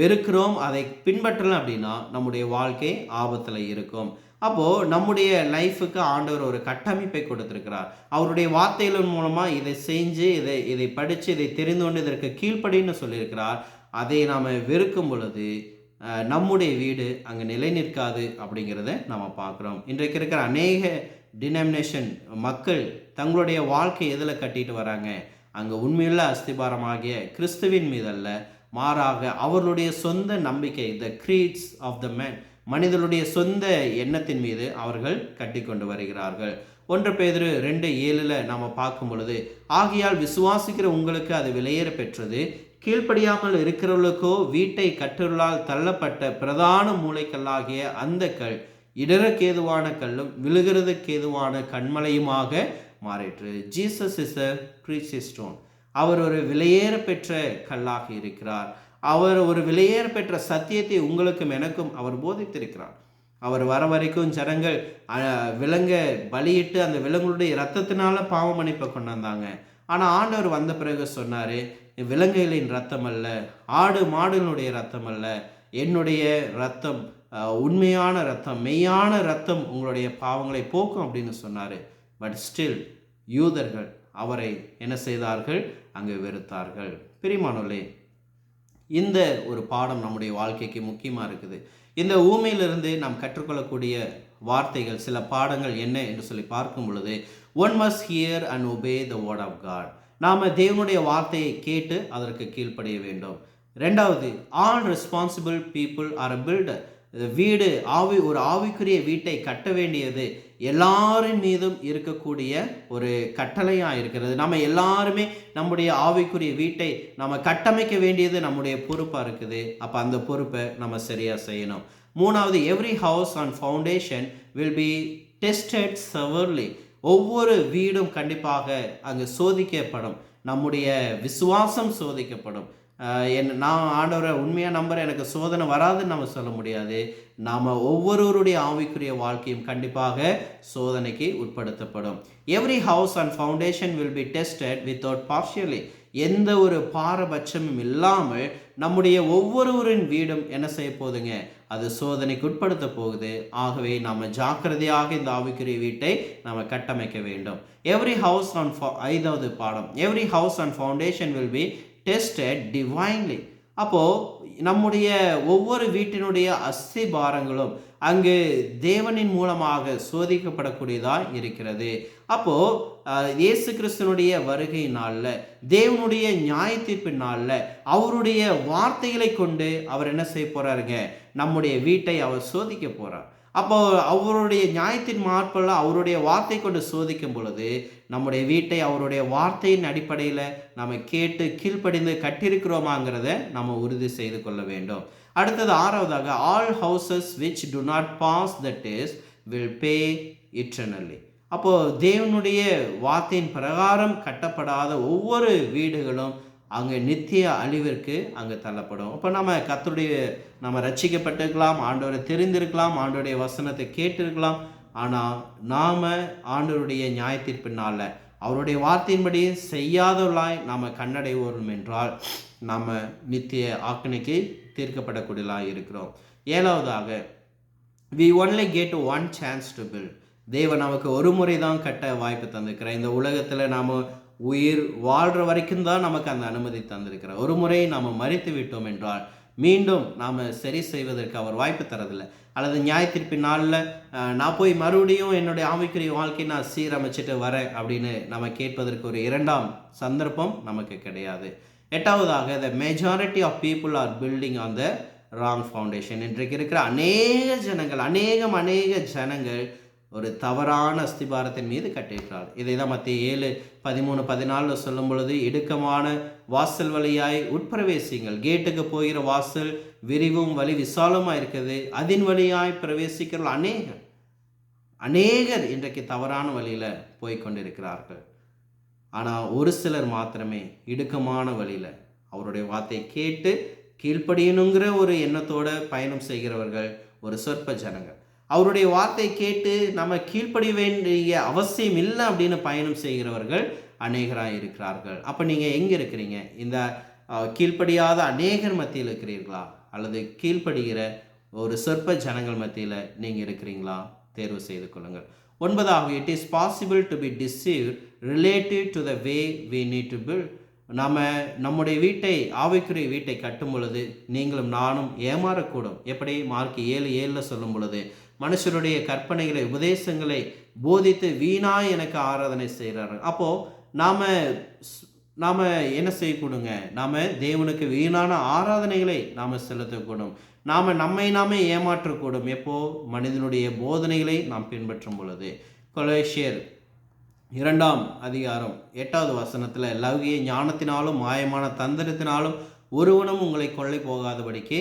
வெறுக்கிறோம், அதை பின்பற்றலாம் அப்படின்னா நம்முடைய வாழ்க்கை ஆபத்தில் இருக்கும். அப்போது நம்முடைய லைஃபுக்கு ஆண்டவர் ஒரு கட்டமைப்பை கொடுத்துருக்கிறார். அவருடைய வார்த்தைகளின் மூலமாக இதை செஞ்சு இதை படித்து இதை தெரிந்து கொண்டு இதற்கு கீழ்ப்படின்னு சொல்லியிருக்கிறார். அதை நாம் வெறுக்கும் பொழுது நம்முடைய வீடு அங்கே நிலை நிற்காது அப்படிங்கிறத நம்ம பார்க்குறோம். இன்றைக்கு இருக்கிற அநேக டினாமினேஷன் மக்கள் தங்களுடைய வாழ்க்கை எதில் கட்டிட்டு வராங்க? அங்கே உண்மையுள்ள அஸ்திபாரமாகிய கிறிஸ்துவின் மீதல்ல, மாறாக அவர்களுடைய சொந்த நம்பிக்கை, த creeds ஆஃப் த மேன், மனிதனுடைய சொந்த எண்ணத்தின் மீது அவர்கள் கட்டி கொண்டு வருகிறார்கள். 1 பேதுரு 2:7 நாம் பார்க்கும் பொழுது, ஆகையால் விசுவாசிக்கிற உங்களுக்கு அது விலையேற பெற்றது, கீழ்ப்படியாமல் இருக்கிறவர்களுக்கோ வீட்டை கட்டுள்ளால் தள்ளப்பட்ட பிரதான மூளைக்கல்லாகிய அந்த கல் இடறக்கேதுவான கல்லும் விழுகிறதுக்கேதுவான கண்மலையுமாக மாறிற்று. Jesus is a precious stone. அவர் ஒரு விலையேற பெற்ற கல்லாக இருக்கிறார். அவர் ஒரு விலையேற பெற்ற சத்தியத்தை உங்களுக்கும் எனக்கும் அவர் போதித்திருக்கிறார். அவர் வர வரைக்கும் ஜனங்கள் விலங்க பலியிட்டு அந்த விலங்குடைய இரத்தத்தினால பாவ மன்னிப்பை கொண்டு வந்தாங்க. ஆனால் ஆண்டவர் வந்த பிறகு சொன்னார், விலங்குகளின் ரத்தம் அல்ல, ஆடு மாடுகளுடைய ரத்தம் அல்ல, என்னுடைய ரத்தம் உண்மையான ரத்தம், மெய்யான ரத்தம் உங்களுடைய பாவங்களை போக்கும் அப்படின்னு சொன்னார். பட் ஸ்டில் யூதர்கள் அவரை என்ன செய்தார்கள்? அங்கு வெறுத்தார்கள். பிரியமானவர்களே, இந்த ஒரு பாடம் நம்முடைய வாழ்க்கைக்கு முக்கியமாக இருக்குது. இந்த ஊமையிலிருந்து நாம் கற்றுக்கொள்ளக்கூடிய வார்த்தைகள், சில பாடங்கள் என்ன என்று சொல்லி பார்க்கும் பொழுது, one must hear and obey the word of God. நாம் தேவனுடைய வார்த்தையை கேட்டு அதற்கு கீழ்ப்படிய வேண்டும். ரெண்டாவது, all responsible people are a builder. வீடு ஒரு ஆவிக்குரிய வீட்டை கட்ட வேண்டியது எல்லாரின் மீதும் இருக்கக்கூடிய ஒரு கட்டளையாக இருக்கிறது. நம்ம எல்லாருமே நம்முடைய ஆவிக்குரிய வீட்டை நம்ம கட்டமைக்க வேண்டியது நம்முடைய பொறுப்பாக இருக்குது. அப்போ அந்த பொறுப்பை நம்ம சரியாக செய்யணும். மூணாவது, every house on foundation will be tested severely. ஒவ்வொரு வீடும் கண்டிப்பாக அங்கு சோதிக்கப்படும். நம்முடைய விசுவாசம் சோதிக்கப்படும். நான் ஆண்டவரை உண்மையாக நம்புகிறேன், எனக்கு சோதனை வராதுன்னு நம்ம சொல்ல முடியாது. நாம் ஒவ்வொருவருடைய ஆவிக்குரிய வாழ்க்கையும் கண்டிப்பாக சோதனைக்கு உட்படுத்தப்படும். Every house and foundation will be tested without partially. எந்த ஒரு பாரபட்சமும் இல்லாமல் நம்முடைய ஒவ்வொருவரின் வீடும் என்ன செய்ய போகுதுங்க? அது சோதனைக்கு உட்படுத்த போகுது. ஆகவே நாம் ஜாக்கிரதையாக இந்த ஆவிக்குரிய வீட்டை நாம் கட்டமைக்க வேண்டும். எவ்ரி ஹவுஸ் ஆன் ஐந்தாவது பாடம், every house and foundation will be tested divinely. அப்போது நம்முடைய ஒவ்வொரு வீட்டினுடைய அஸ்திபாரங்களும் அங்கு தேவனின் மூலமாக சோதிக்கப்படக்கூடியதாக இருக்கிறது. அப்போது இயேசு கிறிஸ்துனுடைய வருகை நாளில், தேவனுடைய நியாய தீர்ப்பு நாளில் அவருடைய வார்த்தைகளை கொண்டு அவர் என்ன செய்ய போகிறாருங்க? நம்முடைய வீட்டை அவர் சோதிக்க போகிறார். அப்போ அவருடைய நியாயத்தின் மார்பில் அவருடைய வார்த்தை கொண்டு சோதிக்கும் பொழுது நம்முடைய வீட்டை அவருடைய வார்த்தையின் அடிப்படையில் நம்ம கேட்டு கீழ்ப்படிந்து கட்டியிருக்கிறோமாங்கிறத நம்ம உறுதி செய்து கொள்ள வேண்டும். அடுத்தது ஆறாவதாக, all houses which do not pass the test will pay eternally. அப்போது தேவனுடைய வார்த்தையின் பிரகாரம் கட்டப்படாத ஒவ்வொரு வீடுகளும் அங்கே நித்திய அழிவிற்கு அங்கே தள்ளப்படும். அப்போ நம்ம ரட்சிக்கப்பட்டிருக்கலாம், ஆண்டவரை தெரிந்திருக்கலாம், ஆண்டவருடைய வசனத்தை கேட்டிருக்கலாம். ஆனால் நாம் ஆண்டவருடைய நியாயத்தீர்ப்பினால் அவருடைய வார்த்தையின்படி செய்யாதவர்களாய் நாம் கண்ணடைவோம் என்றால் நாம் நித்திய ஆக்கினைக்கு தீர்க்கப்படக்கூடியதாக இருக்கிறோம். ஏழாவதாக, we only get one chance to build. தேவன் நமக்கு ஒரு முறை தான் கட்ட வாய்ப்பு தந்திருக்கிறார். இந்த உலகத்தில் நாம் உயிர் வாழ்கிற வரைக்கும் தான் நமக்கு அந்த அனுமதி தந்திருக்கிறார். ஒரு முறை நாம் மரித்து விட்டோம் என்றால் மீண்டும் நாம் சரி செய்வதற்கு அவர் வாய்ப்பு தரதில்லை. அல்லது நியாயத்தீர்ப்பின் நாளில் நான் போய் மறுபடியும் என்னுடைய ஆவிக்குரிய வாழ்க்கையை நான் சீரமைச்சிட்டு வரேன் அப்படின்னு நம்ம கேட்பதற்கு ஒரு இரண்டாம் சந்தர்ப்பம் நமக்கு கிடையாது. எட்டாவதாக, the majority of people are building on the wrong foundation. இன்றைக்கு இருக்கிற அநேக ஜனங்கள் ஒரு தவறான அஸ்திபாரத்தின் மீது கட்டியிருக்கிறார். இதை தான் மத்திய 7:13-14 சொல்லும் பொழுது, இடுக்கமான வாசல் வழியாய் உட்பிரவேசிங்கள், கேட்டுக்கு போகிற வாசல் விரிவும் வழி விசாலமாக இருக்குது, அதன் வழியாய் பிரவேசிக்கிற அநேகர் இன்றைக்கு தவறான வழியில் போய்கொண்டிருக்கிறார்கள். ஆனால் ஒரு சிலர் மாத்திரமே இடுக்கமான வழியில் அவருடைய வார்த்தையை கேட்டு கீழ்ப்படியணுங்கிற ஒரு எண்ணத்தோடு பயணம் செய்கிறவர்கள் ஒரு சொற்ப ஜனங்கள். அவருடைய வார்த்தை கேட்டு நம்ம கீழ்ப்படிய வேண்டிய அவசியம் இல்லை அப்படின்னு பயணம் செய்கிறவர்கள் அநேகராக இருக்கிறார்கள். அப்போ நீங்கள் எங்கே இருக்கிறீங்க? இந்த கீழ்ப்படியாத அநேகர் மத்தியில் இருக்கிறீர்களா, அல்லது கீழ்ப்படுகிற ஒரு சொற்ப ஜனங்கள் மத்தியில் நீங்கள் இருக்கிறீங்களா? தேர்வு செய்து கொள்ளுங்கள். 9வது, it is possible to be deceived relative to the way we need to build. நம்முடைய வீட்டை, ஆவிக்குரிய வீட்டை கட்டும் பொழுது நீங்களும் நானும் ஏமாறக்கூடும். எப்படி? மார்க் 7:7 சொல்லும் பொழுது, மனுஷருடைய கற்பனைகளை, உபதேசங்களை போதித்து வீணாய் எனக்கு ஆராதனை செய்கிறார்கள். அப்போது நாம் என்ன செய்யக்கூடுங்க? நாம் தேவனுக்கு வீணான ஆராதனைகளை நாம் செலுத்தக்கூடும். நம்மை ஏமாற்றக்கூடும். எப்போ? மனிதனுடைய போதனைகளை நாம் பின்பற்றும் பொழுது. கொலோசியர் 2:8 லௌகிய ஞானத்தினாலும் மாயமான தந்திரத்தினாலும் ஒருவனும் உங்களை கொள்ளை போகாதபடிக்கு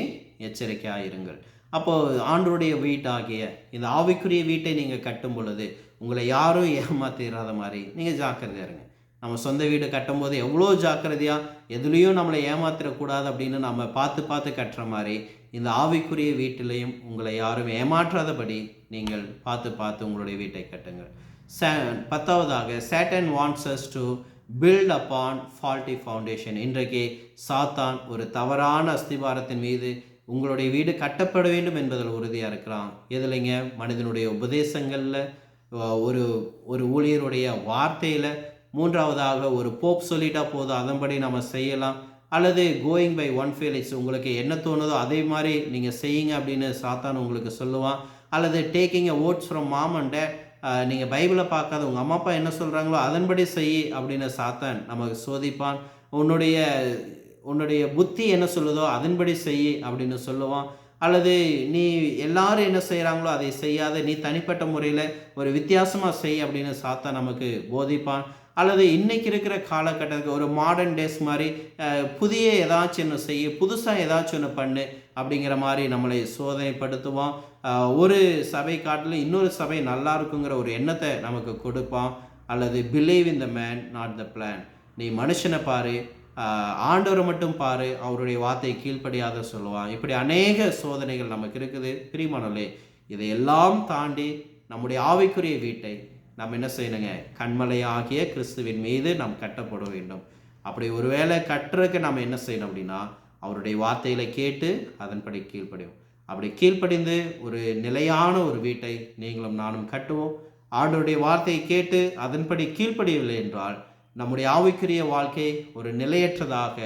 எச்சரிக்கையாயிருங்கள். அப்போது ஆண்டவருடைய வீட்டாகிய இந்த ஆவிக்குரிய வீட்டை நீங்கள் கட்டும் பொழுது உங்களை யாரும் ஏமாத்திராத மாதிரி நீங்கள் ஜாக்கிரதையாக இருங்க. நம்ம சொந்த வீடு கட்டும்போது எவ்வளோ ஜாக்கிரதையாக எதுலேயும் நம்மளை ஏமாத்திரக்கூடாது அப்படின்னு நம்ம பார்த்து கட்டுற மாதிரி இந்த ஆவிக்குரிய வீட்டிலையும் உங்களை யாரும் ஏமாற்றாதபடி நீங்கள் பார்த்து உங்களுடைய வீட்டை கட்டுங்கள். 10வது, Satan wants us to build upon faulty foundation. இன்றைக்கு சாத்தான் ஒரு தவறான அஸ்திபாரத்தின் மீது உங்களுடைய வீடு கட்டப்பட வேண்டும் என்பதில் உறுதியாக இருக்கிறான். எதுலைங்க? மனிதனுடைய உபதேசங்களில், ஒரு ஊழியருடைய வார்த்தையில், 3வதாக ஒரு போப் சொல்லிட்டா போதும் அதன்படி நம்ம செய்யலாம், அல்லது கோயிங் பை ஒன் ஃபீலிங்ஸ், உங்களுக்கு என்ன தோணுதோ அதே மாதிரி நீங்கள் செய்யுங்க அப்படின்னு சாத்தான் உங்களுக்கு சொல்லுவான். அல்லது taking a oaths from mom and dad, நீங்கள் பைபிளை பார்க்காத உங்கள் அம்மா அப்பா என்ன சொல்கிறாங்களோ அதன்படி செய் அப்படின்னு சாத்தான் நமக்கு சோதிப்பான். உன்னுடைய புத்தி என்ன சொல்லுதோ அதன்படி செய் அப்படின்னு சொல்லுவான். அல்லது நீ எல்லாரும் என்ன செய்கிறாங்களோ அதை செய்யாத, நீ தனிப்பட்ட முறையில் ஒரு வித்தியாசமாக செய் அப்படின்னு சாத்தான் நமக்கு போதிப்பான். அல்லது இன்றைக்கி இருக்கிற காலகட்டத்துக்கு ஒரு மாடர்ன் டேஸ் மாதிரி புதிய ஏதாச்சும் ஒன்று செய்ய, புதுசாக ஏதாச்சும் ஒன்று பண்ணு அப்படிங்கிற மாதிரி நம்மளை சோதனைப்படுத்துவான். ஒரு சபை காட்டிலும் இன்னொரு சபை நல்லா இருக்குங்கிற ஒரு எண்ணத்தை நமக்கு கொடுப்பான். அல்லது believe in the man not the plan, நீ மனுஷனை பாரு, ஆண்டவரை மட்டும் பாரு, அவருடைய வார்த்தை கீழ்ப்படியாத சொல்லுவான். இப்படி அநேக சோதனைகள் நமக்கு இருக்குது. பிரியமானவர்களே, இதையெல்லாம் தாண்டி நம்முடைய ஆவிக்குரிய வீட்டை நாம் என்ன செய்யணுங்க? கண்மலையாகிய கிறிஸ்துவின் மீது நாம் கட்டப்பட வேண்டும். அப்படி ஒருவேளை கட்டுறதுக்கு நாம் என்ன செய்யணும் அப்படின்னா, அவருடைய வார்த்தைகளை கேட்டு அதன்படி கீழ்ப்படியும். அப்படி கீழ்ப்படிந்து ஒரு நிலையான ஒரு வீட்டை நீங்களும் நானும் கட்டுவோம். ஆண்டவருடைய வார்த்தையை கேட்டு அதன்படி கீழ்ப்படியவில்லை என்றால் நம்முடைய ஆவிக்குரிய வாழ்க்கை ஒரு நிலையற்றதாக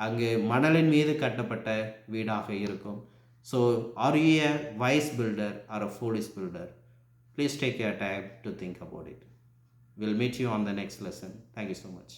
அங்கு மணலின் மீது கட்டப்பட்ட வீடாக இருக்கும். So are you a wise builder or a foolish builder? Please take your time to think about it. We'll meet you on the next lesson. Thank you so much.